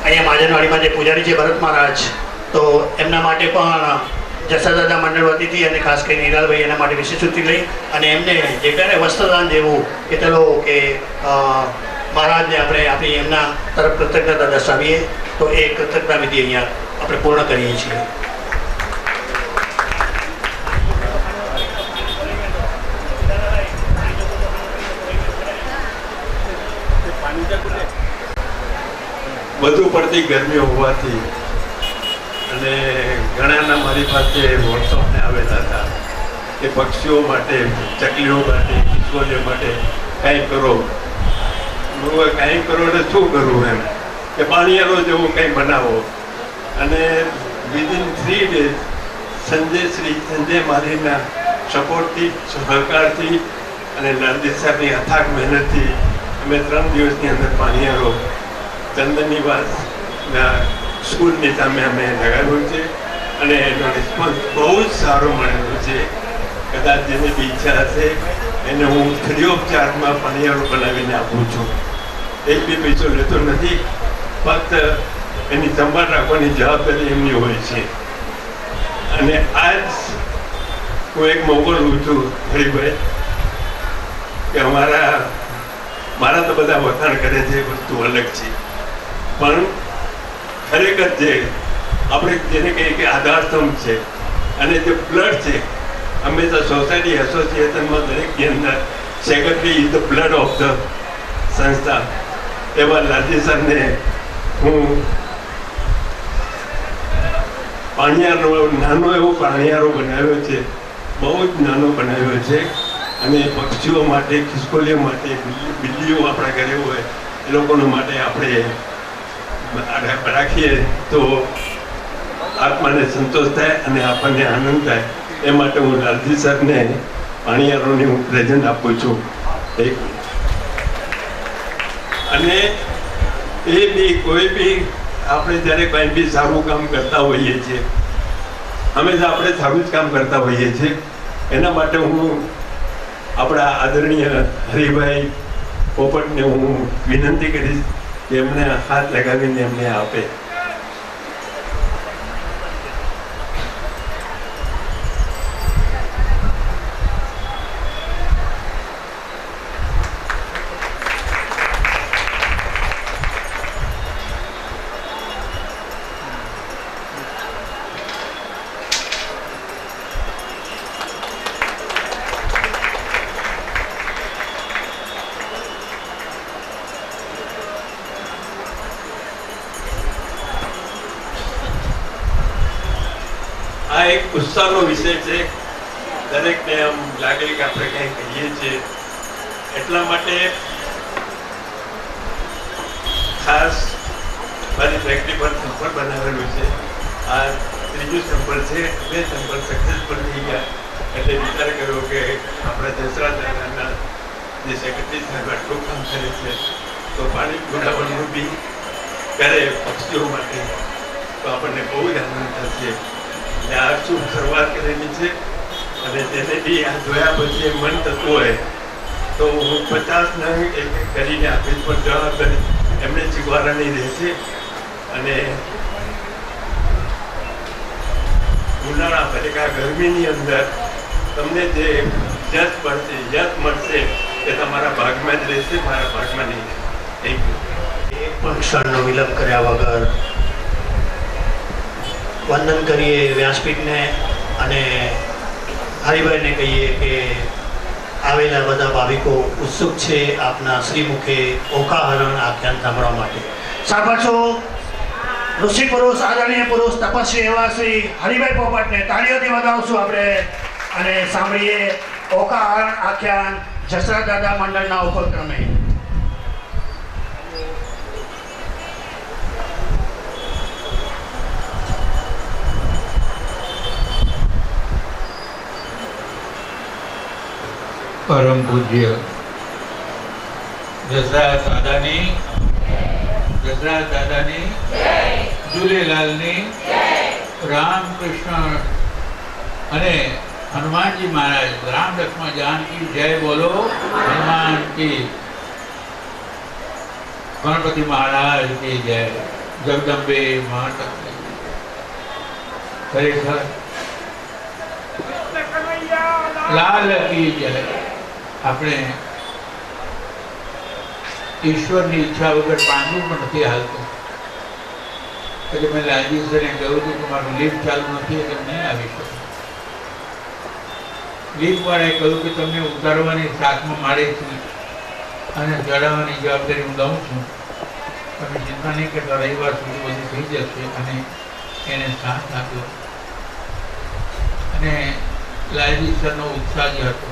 અહીંયા મહાજનવાડીમાં જે પૂજારી છે ભરત મહારાજ, તો એમના માટે પણ જસાદાદા મંડળ વતીથી અને ખાસ કરીને હિરાલભાઈ એના માટે વિશેષ છુટ્ટી લઈ અને એમને જે કંઈ વસ્ત્રદાન દેવું કે ચલો કે મહારાજને આપણે આપણી એમના તરફ કૃતજ્ઞતા દર્શાવીએ, તો એ કૃતજ્ઞતા વિધિ અહીંયા આપણે પૂર્ણ કરીએ છીએ. વધુ પડતી ગરમી હોવાથી અને ઘણાના મારી પાસે વોટ્સઅપને આવેલા હતા કે પક્ષીઓ માટે, ચકલીઓ માટે, ખિસકોલીઓ માટે કાંઈ કરો. કાંઈ કરો એટલે શું કરવું એમ કે પાણીયારો જેવું કંઈ બનાવો. અને વિધિન 3 days સંજય મારીના સપોર્ટથી, સહકારથી અને લાલજી સાહેબની અથાગ મહેનતથી અમે 3 દિવસની અંદર પાણીયારો ચંદનીવાસના સ્કૂલની સામે અમે લગાવ્યું છે અને એનો રિસ્પોન્સ બહુ જ સારો મળેલો છે. કદાચ જેને બી ઈચ્છા હશે એને હું ફ્રી ઓફ ચાર્જમાં પાણીયારો બનાવીને આપું છું. 1 બી પૈસો લેતો નથી, ફક્ત એની સંભાળ રાખવાની જવાબદારી એમની હોય છે. અને આજ હું એક મોકો લઉં છું હરિભાઈ કે મારા તો બધા વખાણ કરે છે, વસ્તુ અલગ છે, પણ ખરેખર જે આપણે જેને કહીએ કે આધારસ્તંભ છે અને જે બ્લડ છે, હંમેશા સોસાયટી એસોસિએશનમાં દરેકની અંદર secretary is the blood of the સંસ્થા. એવા લાલજી સરને હું પાણીયારો, નાનો એવો પાણીયારો બનાવ્યો છે, બહુ જ નાનો બનાવ્યો છે. અને પક્ષીઓ માટે, ખિસકોલીઓ માટે, બિલ્લીઓ આપણા ઘરે હોય એ લોકોના માટે આપણે રાખીએ તો આત્માને સંતોષ થાય અને આપણને આનંદ થાય. એ માટે હું લાલજી સરને પાણીયારોની હું પ્રેઝન્ટ આપું છું. અને એ બી કોઈ બી આપણે જ્યારે કંઈ બી સારું કામ કરતા હોઈએ છીએ, હંમેશા આપણે સારું જ કામ કરતા હોઈએ છીએ. એના માટે હું આપણા આદરણીય હરિભાઈ પોપટને હું વિનંતી કરીશ કે એમને હાથ લગાવીને એમને આપે. આ એક ઉત્સાહનો વિષય છે. દરેકને આમ લાગે કે આપણે કંઈ કહીએ છીએ, એટલા માટે ખાસ મારી ફેક્ટરી પર સેમ્પલ બનાવેલું છે. આ 3જું સેમ્પલ છે. 2 સેમ્પલ સક્સેસફુલ થઈ ગયા એટલે વિચાર કર્યો કે આપણા જસરાજ દાદાના જે સેક્રેટરી સાહેબ આટલું કામ કરે છે તો પાણી પુરાવાનું બી કરે પક્ષીઓ માટે તો આપણને બહુ જ આનંદ થશે. આ શુભ શરૂઆત કરેલી છે અને તેને બી આ જોયા પછી મન થતું હોય તો હું 50 નંગ એક કરીને આપીશ, પણ જવાબદારી એમને સ્વીકારવાની રહેશે. અને ઉનાળા ભરેકા ગરમીની અંદર તમને જે યશ મળશે એ તમારા ભાગમાં જ રહેશે, મારા ભાગમાં નહીં. Thank you. એક પણ ક્ષણનો વિલંબ કર્યા વગર વંદન કરીએ વ્યાસપીઠને અને હરિભાઈને કહીએ કે આવેલા બધા ભાવિકો ઉત્સુક છે આપના શ્રીમુખે ઓકાહરણ આખ્યાન સાંભળવા માટે. સાંભળશો ઋષિ પુરુષ, આદરણીય પુરુષ, તપસ્વી એવા શ્રી હરિભાઈ પોપટને તાળીઓથી વધાવશું આપણે અને સાંભળીએ ઓકાહરણ આખ્યાન જસરાજ દાદા મંડળના ઉપક્રમે. પરમ પૂજ્ય જસરાજ દાદાની ઝૂલેલાલની રામકૃષ્ણ અને હનુમાનજી મહારાજ રામ લક્ષ્મણ જાનકી જય બોલો હનુમાન કી. ગણપતિ મહારાજ કી જય, જગદંબે માતા કી જય. ખરેખર લાલ કી જય. આપણે ઈશ્વરની ઈચ્છા વગર પાંદડું પણ નથી હાલતું. એટલે મેં લાલજી સરને કહ્યું હતું કે મારું લિફ્ટ ચાલુ નથી એટલે નહીં આવી શકું. લિફ્ટ વાળાએ કહ્યું કે તમને ઉતારવાની સાથમાં મારેથી અને ચડાવવાની જવાબદારી હું દઉં છું, તમે ચિંતા નહીં કરતા, રવિવાર સુધી બધું થઈ જશે. અને એને સાથ આપ્યો. અને લાલજી સરનો ઉત્સાહ જે હતો,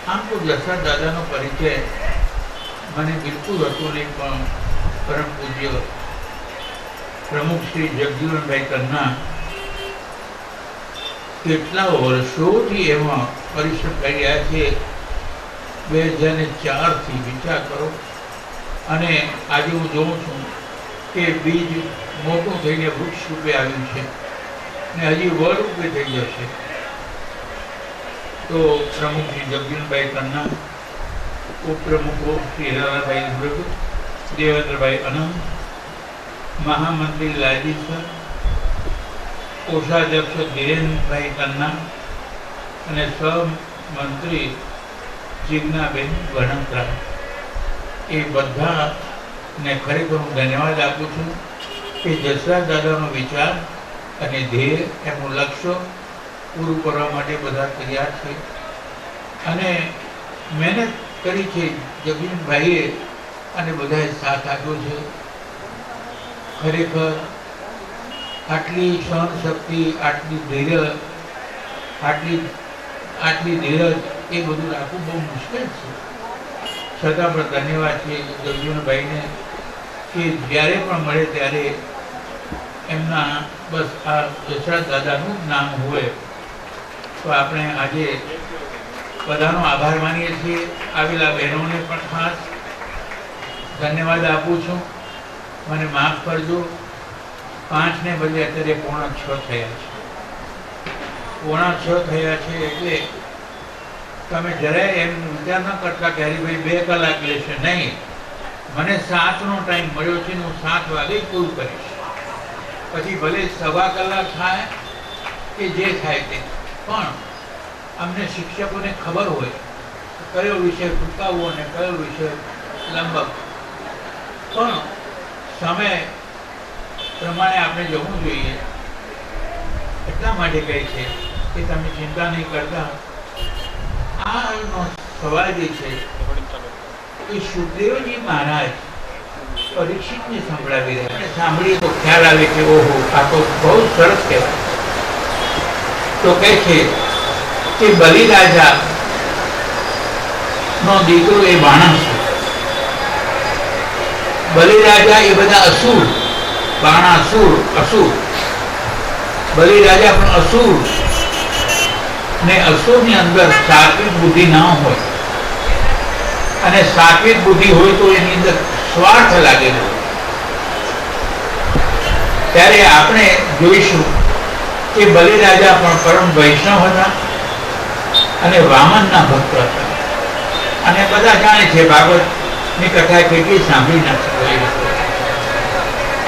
આમ તો જસરાજ દાદાનો પરિચય મને બિલકુલ હતો નહીં, પણ પરમ પૂજ્ય પ્રમુખ શ્રી જગજીવનભાઈ કન્ના કેટલા વર્ષોથી એમાં પરિશ્રમ કરી રહ્યા છે. 2004થી વિચાર કરો. અને આજે હું જોઉં છું કે બીજ મોટું થઈને વૃક્ષ રૂપે આવ્યું છે ને હજી વડ રૂપે થઈ જશે. તો પ્રમુખ શ્રી જગજીવનભાઈ કન્ના, ઉપપ્રમુખો શ્રી હિરાલાભાઈ મૃગ, દેવેન્દ્રભાઈ અનંત, મહામંત્રી લાલજી સર, કોષાધ્યક્ષ ધીરેન્દ્રભાઈ કન્ના અને સહમંત્રી જિજ્ઞાબેન વણકરા, એ બધાને ખરેખર હું ધન્યવાદ આપું છું કે જસરાજ દાદાનો વિચાર અને ધ્યેય, એમનું લક્ષ્ય પૂરું કરવા માટે બધા તૈયાર છે અને મહેનત કરી છે. જગીનભાઈએ અને બધાએ સાથ આપ્યો છે. ખરેખર આટલી સહનશક્તિ, આટલી ધીરજ, આટલી ધીરજ એ બધું રાખવું બહુ મુશ્કેલ છે. છતાં પણ ધન્યવાદ છે જગજીવનભાઈને કે જ્યારે પણ મળે ત્યારે એમના બસ આ જસરાજ દાદાનું જ નામ હોય. તો આપણે આજે બધાનો આભાર માનીએ છીએ. આવેલા બહેનોને પણ ખાસ ધન્યવાદ આપું છું. મને માફ કરજો, 5ને બદલે અત્યારે 5:45 થયા છે. 5:45 થયા છે એટલે તમે જરાય એમ વિચાર ન કરતા કે હરિભાઈ 2 કલાક લેશે. નહીં, મને 7નો ટાઈમ મળ્યો છે ને હું 7 વાગે પૂરું કરીશ. પછી ભલે 1/4 કલાક થાય કે જે થાય તે, પણ અમને શિક્ષકોને ખબર હોય કયો વિષય ટૂંકાવવો અને કયો વિષય લંબાવવો. પણ સમય પ્રમાણે આપણે જવું જોઈએ. એટલા માટે કહે છે કે તમે ચિંતા નહીં કરતા. આનો સવાલ જે છે એ સુખદેવજી મહારાજ પરીક્ષિતને સંભળાવી રહ્યા. સાંભળીએ તો ખ્યાલ આવે કે ઓહો, આ તો બહુ સરસ કહેવાય. તો કહે છે કે બલિરાજા નો દીકરો એ બાણાસુર. બલિરાજા એ બધા અસુર, બાણાસુર અસુર. બલિરાજા પણ અસુર ને અસુરની અંદર સાત્વિક બુદ્ધિ ના હોય, અને સાત્વિક બુદ્ધિ હોય તો એની અંદર સ્વાર્થ લાગેલો. ત્યારે આપણે જોઈશું કે બલિરાજા પણ પરમ વૈષ્ણવ હતા અને વામનના ભક્ત હતા. અને બધા જાણે છે, ભાગવતની કથા કેટલી સાંભળી નથી.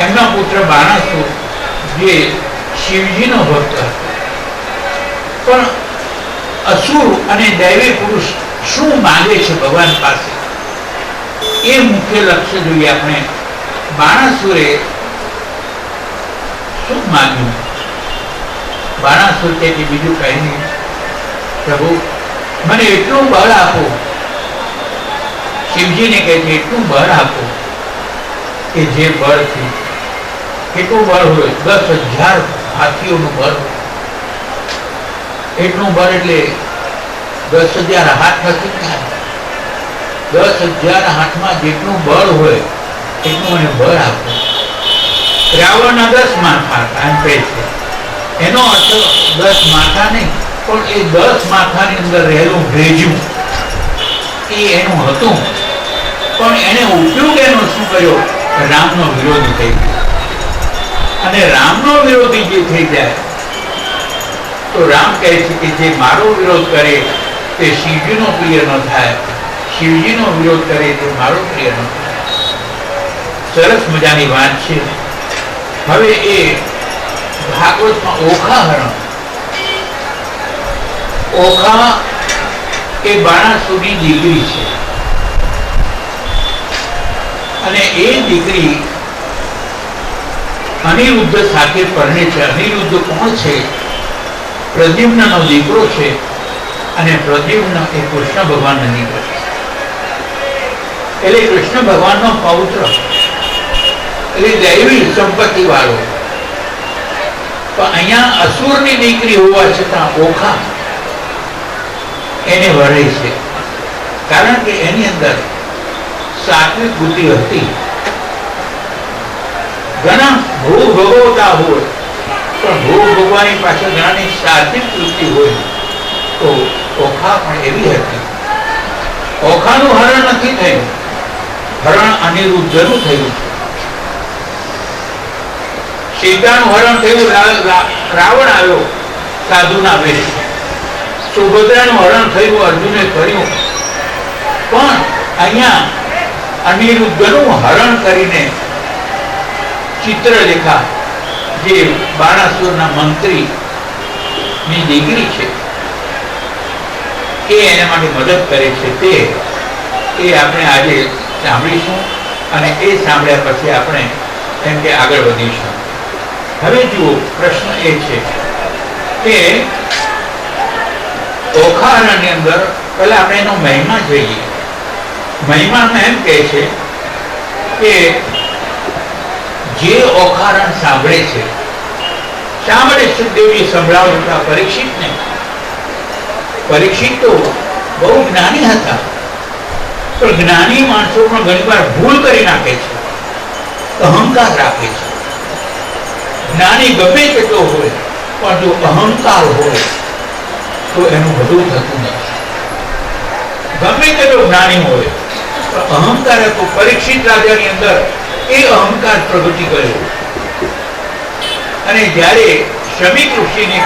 એમનો પુત્ર બાણાસુર જે શિવજીનો ભક્ત હતો. પણ અસુર અને દૈવી પુરુષ શું માંગે છે ભગવાન પાસે, એ મુખ્ય લક્ષ્ય જોઈએ આપણે. બાણાસુરે શું માંગ્યું? બાણાસુર કે બીજું કઈ નહીં, પ્રભુ મને એટલું બળ આપો. શિવજીને કહે છે એટલું બળ આપો કે જે બળથી, કેટલું બળ હોય? 10,000 હાથીઓનું બળ હોય. એટલું બળ એટલે 10,000 હાથ નથી થાય. 10,000 હાથમાં જેટલું બળ હોય એટલું મને બળ આપો. રાવણના 10 માથા હતા એમ કહે છે. એનો અર્થ 10 માથા નહીં, પણ એ 10 માથાની અંદર રહેલું ભેજું એ એનું હતું. પણ એને ઉપયોગ એનો શું કર્યો? રામનો વિરોધી થઈ ગયો. અને રામનો વિરોધી જે થઈ જાય તો રામ કહે છે કે જે મારો વિરોધ કરે તે શિવજીનો પ્રિય ન થાય, શિવજીનો વિરોધ કરે તે મારો પ્રિય ન થાય. સરસ મજાની વાત છે. હવે એ ભાગવતમાં ઓખા હરણ, ઓખા એ બાણાસુરની દીકરી છે અને એ દીકરી અનિરુદ્ધ સાથે પરણે છે. અનિરુદ્ધ કોણ છે? પ્રદ્યુમ્નનો દીકરો છે અને પ્રદ્યુમ્ન એ કૃષ્ણ ભગવાનનો દીકરો છે. એટલે કૃષ્ણ ભગવાનનો પૌત્ર, એટલે દૈવી સંપત્તિ વાળો. પણ અહીંયા અસુરની દીકરી હોવા છતાં ઓખા એને વરે છે, કારણ કે એની અંદર સાત્વિક બુદ્ધિ હતી. ઘણા ભોગ ભોગવતા હોય પણ ભોગ ભોગવાની પાછળ ઘણાની સાત્વિક વૃત્તિ હોય તો ઓખા પણ એવી હતી. ઓખાનું હરણ નથી થયું, હરણ અનિરુદ્ધનું થયું છે. સીતાનું હરણ થયું, રાવણ આવ્યો સાધુના વેશ. સુભદ્રાનું હરણ થયું, અર્જુને કર્યું. પણ અહીંયા અનિરુદ્ધનું હરણ કરીને ચિત્રલેખા જે બાણાસુરના મંત્રીની દીકરી છે એ એના માટે મદદ કરે છે. તે એ આપણે આજે સાંભળીશું અને એ સાંભળ્યા પછી આપણે એમ કે આગળ વધીશું. હવે જુઓ, પ્રશ્ન એ છે કે ઓખારણની અંદર પહેલા આપણે એનો મહિમા જોઈએ. મહિમામાં એમ કહે છે કે જે ઓખારણ સાંભળે છે, શા માટે સુખદેવજી સંભળાવતા પરીક્ષિતને? પરીક્ષિત તો બહુ જ્ઞાની હતા, પણ જ્ઞાની માણસો પણ ઘણી વાર ભૂલ કરી નાખે છે, અહંકાર રાખે છે. જ્ઞાની ગમે તેટલો હોય પણ જો અહંકાર હોય તો એનું બધું થતું નથી. ગમે તેટલો જ્ઞાની હોય પણ અહંકાર હતો. પરીક્ષિત રાજાની અંદર એ અહંકાર પ્રગતિ કર્યો અને જ્યારે શ્રમિક ઋષિને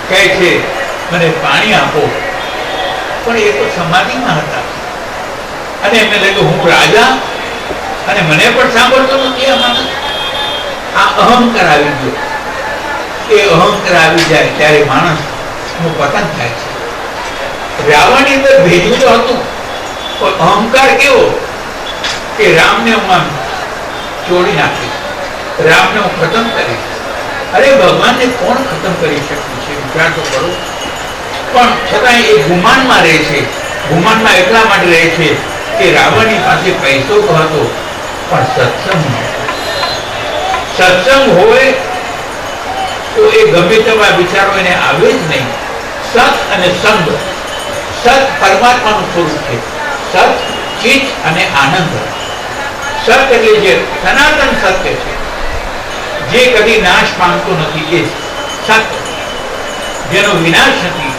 કહે છે મને પાણી આપો, પણ એ તો સમાધિમાં હતા અને એમને લાગ્યું હું રાજા અને મને પણ સાંભળતો નથી. આ અહંકાર આવી ગયો. એ અહંકાર આવી જાય ત્યારે માણસનું પતન થાય છે. રાવણની અંદર ભેજવું તો હતું, પણ અહંકાર કેવો કે રામને હું ચોરી નાખીશ, રામને હું ખતમ કરીશ. અરે ભગવાનને કોણ ખતમ કરી શક્યું છે? વિચાર તો કરો. પણ છતાં એ ગુમાનમાં રહે છે. ગુમાનમાં એટલા માટે રહે છે કે રાવણની પાસે પૈસો તો હતો પણ સત્સંગ નહોતો. સત્સંગ હોય તો એ ગમે તેવા વિચારો એને આવે જ નહીં. સત અને સંગ, સત પરમાત્માનું સ્વરૂપ છે. સત, ચિત્ત અને આનંદ. સત એટલે જે સનાતન સત્ય છે, જે કદી નાશ પામતો નથી, એ સત્ય, જેનો વિનાશ નથી,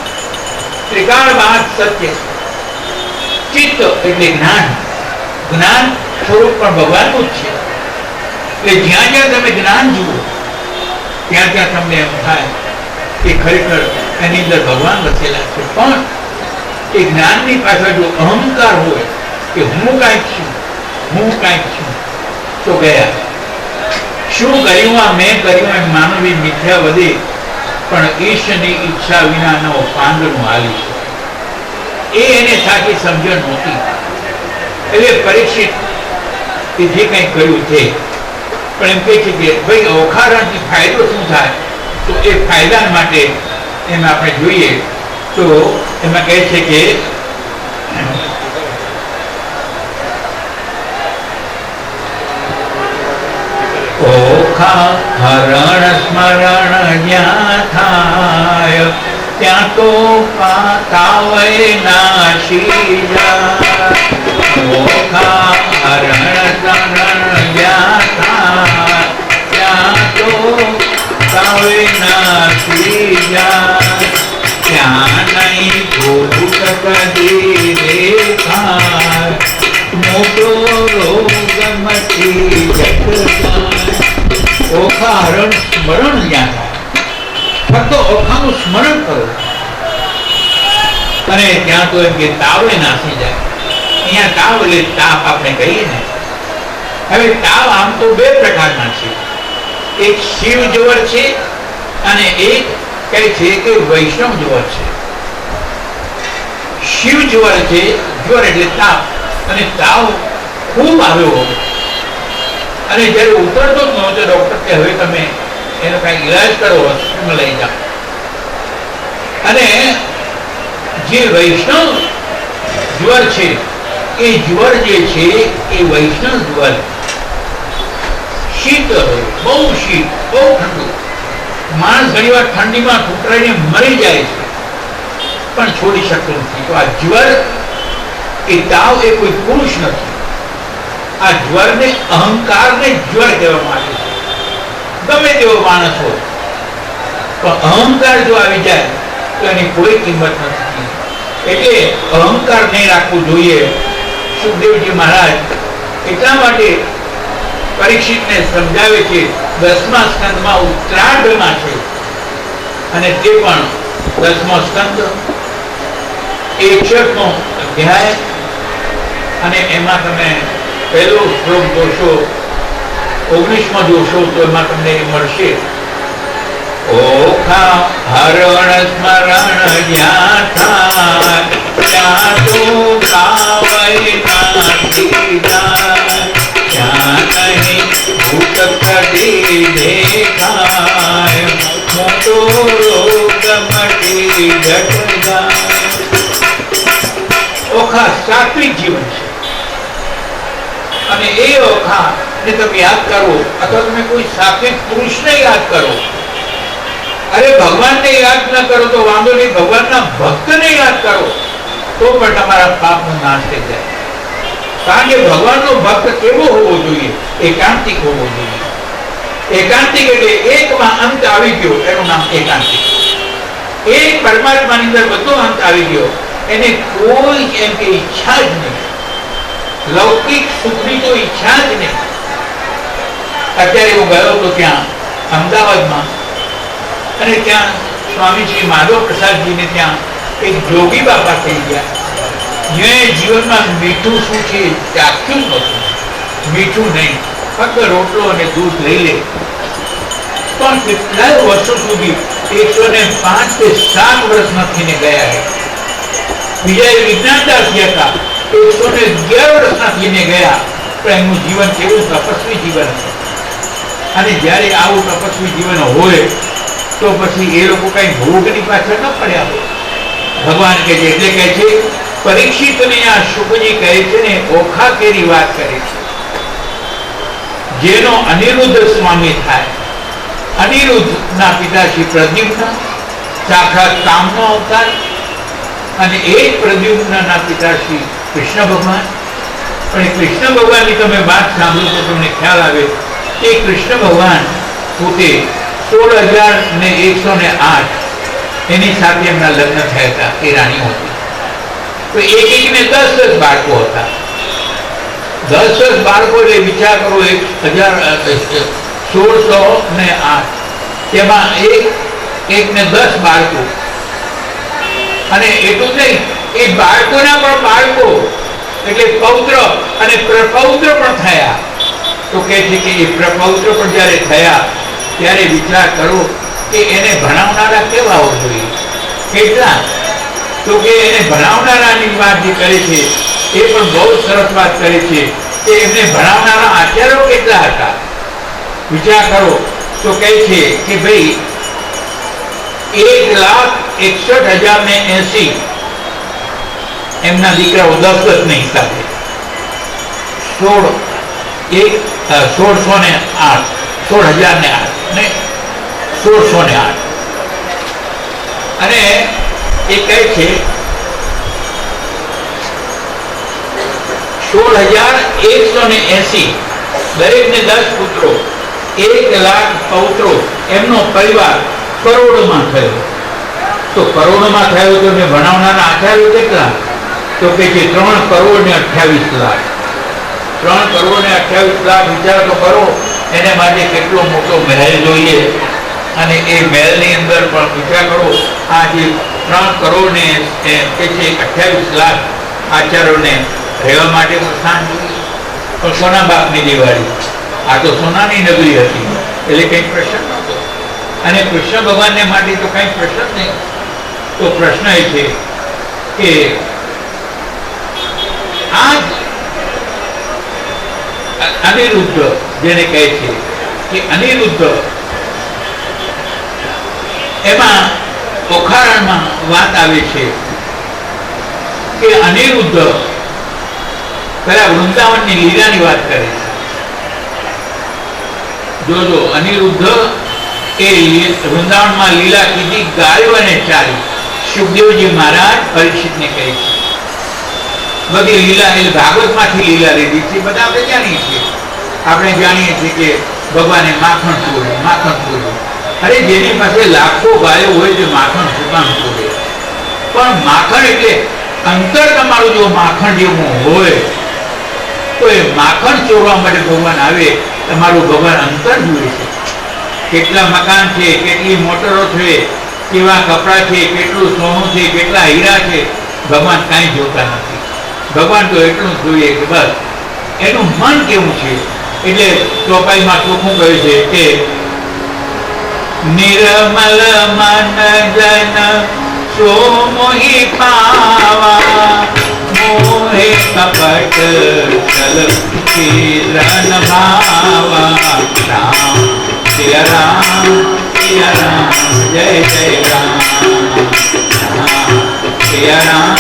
ત્રિકાળબાદ સત્ય છે. ચિત્ત એટલે જ્ઞાન, જ્ઞાન સ્વરૂપ પણ ભગવાનનું જ છે. એટલે જ્યાં જ્યાં તમે જ્ઞાન જુઓ ત્યાં ત્યાં તમને એમ થાય કે ખરેખર એની અંદર ભગવાન વસેલા છે. પણ એ જ્ઞાનની પાછળ જો અહંકાર હોય કે હું કાંઈક છું, હું કાંઈક છું, તો ગયા. શું કર્યું આ મેં કર્યું એમ માનવી મિથ્યા વધે, પણ ઈશ્વરની ઈચ્છા વિનાનો પાંદડું હાલી છે. એ એને સાચી સમજણ નહોતી. એટલે પરીક્ષિત એ જે કંઈ કર્યું તે પણ એમ કહે છે કે ભાઈ ઓખારણથી ફાયદો શું થાય? તો એ ફાયદા માટે એમાં આપણે જોઈએ તો એમાં કહે છે કે ઓખા હરણ સ્મરણ જ્યાં થાય ત્યાં તો પાતાવય નાશી જાય. ઓખા હરણ સ્મરણ જ્યાં થાય ત્યાં તો પાતાવય નાશી જાય. ત્યાં નહીં ભૂત કદી દેખાય, મોટો રોગ મટી જાય. ઓખા હરણ સ્મરણ જ્યાં થાય, ફક્ત ઓખાનું સ્મરણ કરો અને ત્યાં તો એમ કે તાવે નાસી જાય. અહીંયા તાવ એટલે તાપ આપણે કહીએ ને, હવે તાવ આમ તો બે પ્રકારના છે, એક શિવ જ્વર છે અને એક કહે છે કે વૈષ્ણવ જ્વર છે. શિવ જ્વર છે, જ્વર એટલે તાવ, અને તાવ ખૂબ આવ્યો અને જ્યારે ઉતરતો જ નહોતો, ડોક્ટર કે હવે તમે એનો કાંઈ ઈલાજ કરો, હોસ્પિટલમાં લઈ જાઓ. અને જે વૈષ્ણવ જ્વર છે એ જ્વર જે છે એ વૈષ્ણવ જ્વર શીત હોય, બહુ શીત, બહુ ઠંડુ. માણસ ઘણી વાર ઠંડીમાં કૂતરાઈને મરી જાય છે પણ છોડી શકતો નથી. તો આ જ્વર એ તાવ એ કોઈ પુરુષ નથી. આ જ્વરને અહંકારને જ્વર કહેવામાં આવે છે. ગમે તેવો માણસ હોય પણ અહંકાર જો આવી જાય તો એની કોઈ કિંમત નથી. એટલે અહંકાર નહીં રાખવું જોઈએ. સુખદેવજી મહારાજ એટલા માટે પરીક્ષિતને સમજાવે છે, 10મા સ્કંદમાં ઉત્તરાર્ધમાં છે, અને તે પણ 10મો સ્કંદ 61મો અધ્યાય, અને એમાં તમે પહેલો શ્લોક જોશો, 19મો જોશો તો એમાં તમને મળશે, ઓખા હરણ સ્મરણ જ્યાં થાય ત્યાં તો કાવય નાસી જાય, જ્યાં નહીં ભૂત કદી દેખાય, મોટો રોગ મટી જટ જાય. ઓખા સાત્વિક જીવન છે, અને એ ઓખા ને તમે યાદ કરો, અથવા તમે કોઈ સાત્વિક પુરુષને યાદ કરો. અરે ભગવાનને યાદ ન કરો તો વાંધો નહીં, ભગવાનના ભક્તને યાદ કરો તો પણ તમારા પાપનો નાશ થઈ જાય. કારણ કે ભગવાનનો ભક્ત કેવો હોવો જોઈએ? એકાંતિક હોવો જોઈએ. એકાંતિક એટલે એકમાં અંત આવી ગયો, એનું નામ એકાંતિક. એક પરમાત્માની અંદર બધો અંત આવી ગયો, એને કોઈ એમ કે ઈચ્છા જ નહીં, લૌકિક સુખની તો ઈચ્છા જ નહીં. અત્યારે હું ગયો હતો ત્યાં અમદાવાદમાં, અને ત્યાં સ્વામી શ્રી માધવ પ્રસાદજીને ત્યાં એક જોગી બાપા થઈ ગયા, જેણે જીવનમાં મીઠું શું છે ચાખ્યું જ નહોતું. મીઠું નહીં, ફક્ત રોટલો અને દૂધ લઈ લે, પણ કેટલાય વર્ષો સુધી 105 કે 7 વર્ષના થઈને ગયા. બીજા વિજ્ઞાનદાસજી હતા, 111 વર્ષના થઈને ગયા, પણ એમનું જીવન કેવું તપસ્વી જીવન હતું. અને જ્યારે આવું તપસ્વી જીવન હોય તો પછી એ લોકો કઈ ભોગની પાછળ ન પડ્યા હોય. ભગવાન કહે છે, એટલે કહે છે પરીક્ષિતને આ શુકજી કહે છે ને ઓખા કેરી વાત કરે છે, જેનો અનિરુદ્ધ સ્વામી થાય. અનિરુદ્ધ ના પિતા શ્રી પ્રદ્યુમ્ન, સાક્ષાત કામનો અવતાર, અને એ પ્રદ્યુમ્ન ના પિતા શ્રી કૃષ્ણ ભગવાન. પણ કૃષ્ણ ભગવાનની તમે વાત સાંભળો તો તમને ખ્યાલ આવે કે કૃષ્ણ ભગવાન પોતે 16,108 એની સાથે એમના લગ્ન થયા હતા, એ રાણીઓ હતી. તો એક એકને 10 બાળકો હતા. 10 બાળકો એટલે વિચાર કરો, 1608 તેમાં એકને 10 બાળકો. અને એટલું જ નહીં, એ બાળકોના પણ બાળકો એટલે પૌત્ર અને પ્રપૌત્ર પણ થયા. તો કહે છે કે એ પ્રપૌત્ર પણ જ્યારે થયા ત્યારે વિચાર કરો કે એને ભણાવનારા કેવા હોવા જોઈએ, કેટલા. તો કે એને ભણાવનારાની વાત જે કરે છે એ પણ બહુ સરસ વાત કરે છે કે એમને ભણાવનારા આચાર્યો કેટલા હતા. વિચાર કરો તો કહે છે કે ભાઈ 1,61,080 એમના દીકરાઓ 10 ની હિસાબે 16,008 ને 1608. અને એ કહે છે 16,180 દરેકને 10 પુત્રો, 1,00,000 પૌત્રો, એમનો પરિવાર કરોડમાં થયો. તો કરોડમાં થયો તો મેં ભણાવનારા આચાર્યો કેટલા? તો કે છે 3,28,00,000. 3,28,00,000 વિચાર તો કરો, એને માટે કેટલો મોટો મહેલ જોઈએ. અને એ મહેલની અંદર પણ વિચાર કરો, આ જે 3 કરોડ ને કે છે 28,00,000 આચાર્યોને રહેવા માટે સ્થાન જોઈએ. પણ કોના બાપની દિવાળી? આ તો સોનાની નગરી હતી, એટલે કંઈ પ્રશ્ન નહોતો. અને કૃષ્ણ ભગવાનને માટે તો કંઈ પ્રશ્ન નહીં. તો પ્રશ્ન એ છે કે આ અનિરુદ્ધ જેને કહે છે કે અનિરુદ્ધ, એમાં ઓખારણમાં વાત આવે છે કે અનિરુદ્ધ પેલા વૃંદાવનની લીલાની વાત કરે છે. જોજો, અનિરુદ્ધ એ વૃંદાવનમાં લીલા કીધી, ગાયો અને ચારી. સુખદેવજી મહારાજ પરીક્ષિતને કહે છે બધી લીલા એટલે ભાગવતમાંથી લીલા લીધી છે. બધા આપણે જાણીએ છીએ. આપણે જાણીએ છીએ કે ભગવાને માખણ છોડ્યું, માખણ છોડ્યું. અરે જેની પાસે લાખો ગાયો હોય તે માખણ સુકામ છોડે. પણ માખણ એટલે અંતર તમારું જો માખણ જેવું હોય તો એ માખણ ચોરવા માટે ભગવાન આવે. તમારું ભગવાન અંતર જુએ છે. કેટલા મકાન છે, કેટલી મોટરો છે, કેવા કપડા છે, કેટલું સોનું છે, કેટલા હીરા છે, ભગવાન કાંઈ જોતા નથી. ભગવાન તો એટલું જોઈએ કે બસ એનું મન કેવું છે. એટલે ચોપાઈમાં ચોખ્ખું કહ્યું છે કે નિર્મલ મન જન સો મોહી પાવા, મોહે કપટ ચલ કિરણ ભાવા. રામ જય રામ, જય રામ, જય જય રામ. રામ જય રામ,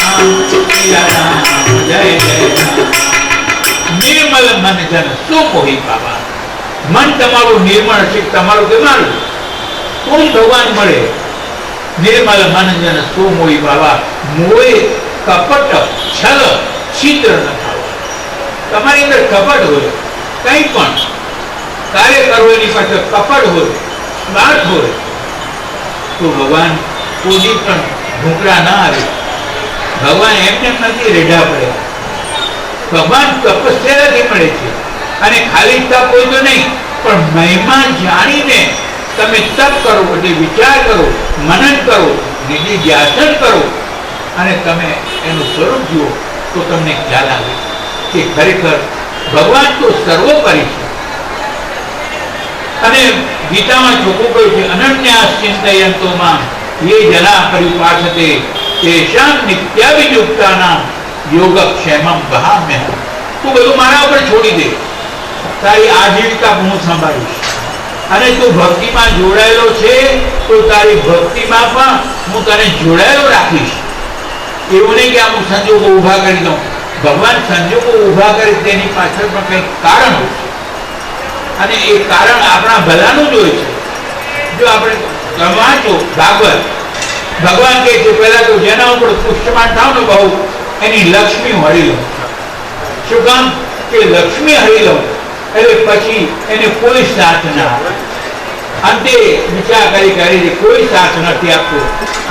જય રામ, જય જય રામ. નિર્મલ મન જન શું મોહી પાવા. મન તમારું નિર્મળ છે, તમારું કે મારું કોણ ભગવાન મળે. નિર્મલ મન જન શું મોહી પાવા, મોહે કપટ છલ છિદ્ર ન થવા. તમારી અંદર કપટ હોય, કંઈ પણ કાર્ય કરવો એની પાસે કપટ હોય, સ્વાર્થ હોય, તો ભગવાન કોઈ પણ ઢોકળા ના આવે. ભગવાન એમને નથી રેઢા પડે. ભગવાન તપસ્યાથી મળે છે. અને ખાલી તપ હોય તો નહીં, પણ મહિમા જાણીને તમે તપ કરો, એટલે વિચાર કરો, મનન કરો, નિધિધ્યાસન કરો અને તમે એનું સ્વરૂપ જુઓ તો તમને ખ્યાલ આવે કે ખરેખર ભગવાન તો સર્વોપરી છે. અને ગીતામાં ચોખ્ખું કહ્યું છે અનન્યા ચિંતયંતો મામ યે જના પરિપાસતે તેષાં નિત્યાવિયુક્તાનાં યોગક્ષેમં વહામ્યહં. તું બધું મારા ઉપર છોડી દે, તારી આજીવિકા હું સંભાળીશ. અને તું ભક્તિમાં જોડાયેલો છે તો તારી ભક્તિમાં પણ હું તને જોડાયેલો રાખીશ. એવું નહીં કે અમુક સંજોગો ઊભા કરી દઉં. ભગવાન સંજોગો ઊભા કરે તેની પાછળ પણ કંઈક કારણ હોય છે. અને એ કારણ આપણા ભલાનું જ હોય છે. જો આપણે વાંચો ભાગવત, ભગવાન કહે છે પહેલા તો જેના ઉપર પુષ્ટમાન થાવ ને બહુ, એની લક્ષ્મી હરી લઉં. શું કામ? કે લક્ષ્મી હરી લઉં એટલે પછી એને કોઈ સાથ ના આપે. અંતે વિચાર કરી કોઈ સાથ નથી આપતો.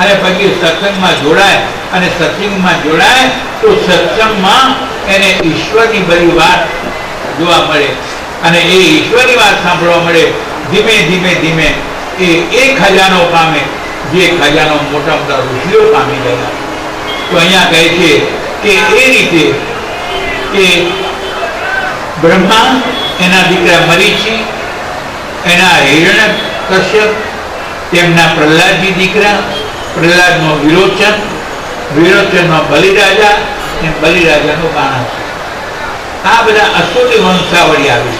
અને પછી સત્સંગમાં જોડાય, અને સત્સંગમાં જોડાય તો સત્સંગમાં એને ઈશ્વરની બધી વાત જોવા મળે. અને એ ઈશ્વરની વાત સાંભળવા મળે. ધીમે ધીમે ધીમે એ ખજાનો પામે જે ખજાનો મોટા મોટા ઋષિઓ પામી ગયા. તો અહીંયા કહે છે કે એ રીતે કે બ્રહ્મા, એના દીકરા મરીચી, એના હિરણ્યકશ્યપ, તેમના પ્રહલાદજી દીકરા, પ્રહલાદનો વિરોચન, વિરોચનનો બલિરાજા, અને બલિરાજાનો બાણા. આ બધા અસુરી વંશાવળી આવી.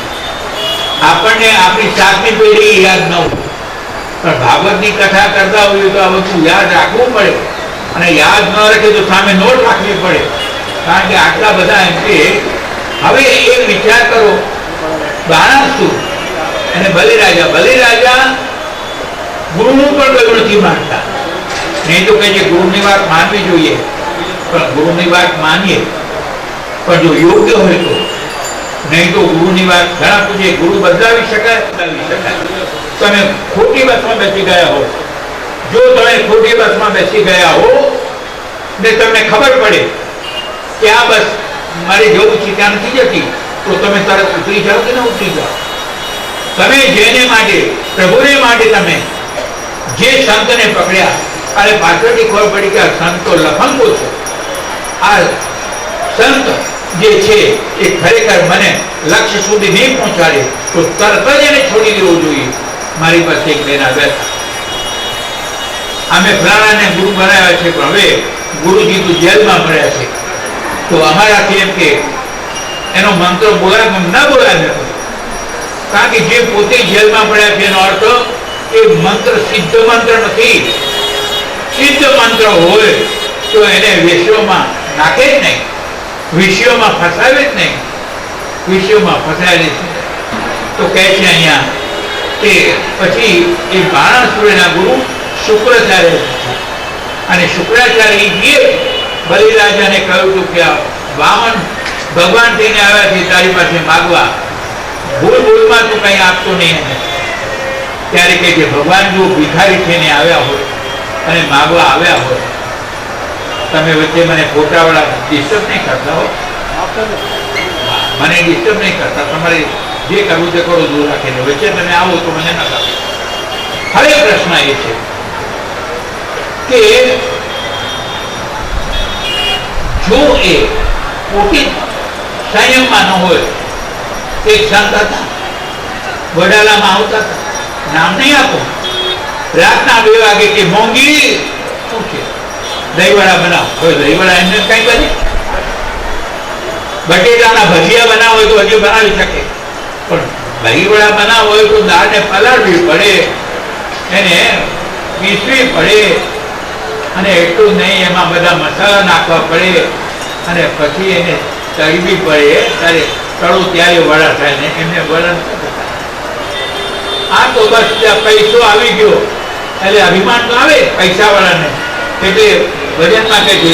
આપણને આપણી સાતમી પેઢી યાદ ન હોય, પણ ભાગવતની કથા કરતા હોઈએ તો આ વસ્તુ યાદ રાખવું પડે. અને યાદ ન રાખે તો સામે નોટ રાખવી પડે. કારણ કે આટલા બધા એમ કે હવે એક વિચાર કરો, બાણાસુર અને બલિરાજા. બલિરાજા ગુરુનું પણ કયું નથી માનતા. નહીં તો કહે છે ગુરુની વાત માનવી જોઈએ, પણ ગુરુની વાત માનીએ પણ જો યોગ્ય હોય તો. નહીં તો ગુરુની વાત ઘણા પૂછે ગુરુ બદલાવી શકાય? બદલાવી શકાય. તમે ખોટી બસમાં બેસી ગયા હો, જો તમે ખોટી બસમાં બેસી ગયા હો ને તમને ખબર પડે કે આ બસ મારે જવું છે ત્યાં નથી જતી, તો તમે તરત ઉતરી જાઓ કે ના ઉતરી જાઓ? તમે જેને માટે, પ્રભુને માટે તમે જે સંતને પકડ્યા, અને પાછળથી ખબર પડી કે આ સંત તો લફંગો છે, આ સંત જે છે એ ખરેખર મને લક્ષ્ય સુધી નહીં પહોંચાડે તો તરત જ એને છોડી દેવું જોઈએ. મારી પાસે એક બેન આવ્યા હતા, અમે ફલાણાને ગુરુ બનાવ્યા છે, પણ હવે ગુરુજી તો જેલમાં મળ્યા છે, તો અમારાથી એમ કે એનો મંત્ર બોલાય ના બોલાય નથી, કારણ કે જે પોતે જેલમાં પડ્યા છે એનો અર્થ એ મંત્ર સિદ્ધ મંત્ર નથી. સિદ્ધ મંત્ર હોય તો એને વિષયોમાં નાખે જ નહીં, વિષયોમાં ફસાવે જ નહીં, વિષયોમાં ફસાયેલી છે. તો કહે છે અહીંયા કે પછી એ બાણાસુરના ગુરુ શુક્રાચાર્ય છે, અને શુક્રાચાર્યજીએ બલિરાજાને કહ્યું હતું કે આ વામન ભગવાન થઈને આવ્યા છે તારી પાસે માગવા, ભૂલમાં તું કઈ આપતો નહીં એને. ત્યારે કે જે ભગવાન જો ભિખારી થઈને આવ્યા હોય અને માગવા આવ્યા હોય, તમે વચ્ચે મને ફોટાવાળા ડિસ્ટર્બ નહીં કરતા હો, મને ડિસ્ટર્બ નહીં કરતા, તમારે જે કરવું તે કરો, દૂર રાખીને વચ્ચે તમે આવો તો મને ન કરો. હવે પ્રશ્ન એ છે કે જો એ પોતે સંયમમાં ન હોય, એક સંત હતા, વડાલામાં આવતા હતા, નામ નહીં આપો, રાતના 2 વાગે કે મોંઘી શું છે દહીંવડા બનાવો. હવે દહીંવડા એમને કઈ બને, બટેટાના ભજીયા બનાવો હોય તો હજી બનાવી શકે, પણ દહીંવડા બનાવો હોય તો દાળને પલાળવી પડે, એને પીસવી પડે, અને એટલું નહીં એમાં બધા મસાલા નાખવા પડે, અને પછી એને તળવી પડે, ત્યારે તળું ત્યારે વડા થાય ને એમને વડા. આ તો બસ ત્યાં પૈસો આવી ગયો એટલે અભિમાન તો આવે પૈસા વાળાને, એટલે ભજનમાં કહે છે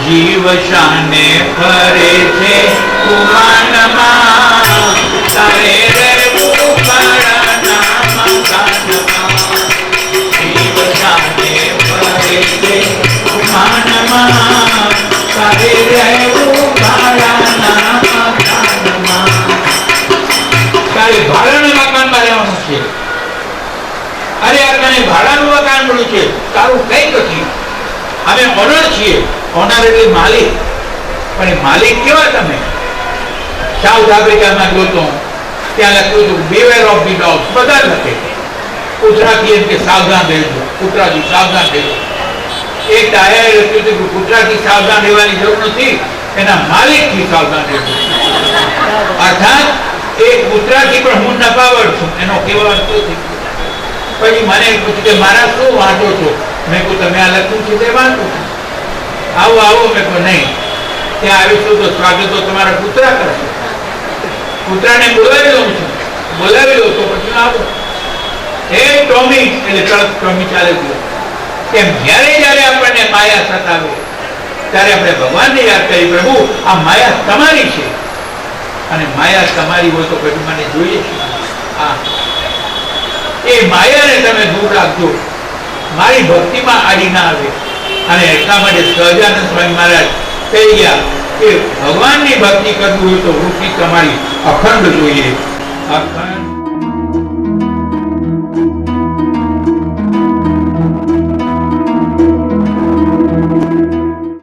જીવ શાને ફરે છે કુમાનમાં, તારે રહેવું કાળાના મકાનમાં. જીવ શાને ફરે છે કુમાનમાં, તારે રહેવું કાળાના મકાનમાં. તારે ભાડાના મકાનમાં રહેવાનું છે. અરે આ તને ભાડાનું મકાન મળ્યું છે, તારું કઈ નથી. અમે ઓનર છીએ, ઓનર એટલે માલિક, પણ એ માલિક કેવા તમે? સાઉથ આફ્રિકામાં જોતો ત્યાં લખ્યું હતું બેવેર ઓફ ધી ડોગ્સ, બધા લખે કૂતરાથી એમ કે સાવધાન રહેજો, કૂતરાથી સાવધાન રહેજો. એક ડાયાએ લખ્યું હતું કે કૂતરાથી સાવધાન રહેવાની જરૂર નથી, એના માલિકથી સાવધાન રહેજો. અર્થાત એ કૂતરાથી પણ હું નફાવર છું, એનો કેવો અર્થ છે. પછી મને પૂછ્યું કે મારા શું વાંચો છો? મેં કહ્યું તમે આ લખ્યું છે તે વાંચો છો. આવો આવો, મેં કહ્યું નહીં, ત્યાં આવીશું તો સ્વાગત તો તમારા કૂતરા કરશે. કૂતરાને બોલાવી લઉં છું, બોલાવી લો તો પછી આવો. એ ટોમી એટલે તરત ટોમી ચાલે ગયો. કેમ જ્યારે જ્યારે આપણને માયા સતાવે ત્યારે આપણે ભગવાનને યાદ કરી, પ્રભુ આ માયા તમારી છે, અને માયા તમારી હોય તો પછી મને જોઈએ છે. હા, એ માયાને તમે દૂર રાખજો, મારી ભક્તિમાં આડી ના આવે. અને એટલા માટે સહજાનંદ સ્વામી મહારાજ કહી ગયા કે ભગવાનની ભક્તિ કરવી હોય તો વૃત્તિ તમારી અખંડ જોઈએ, અખંડ.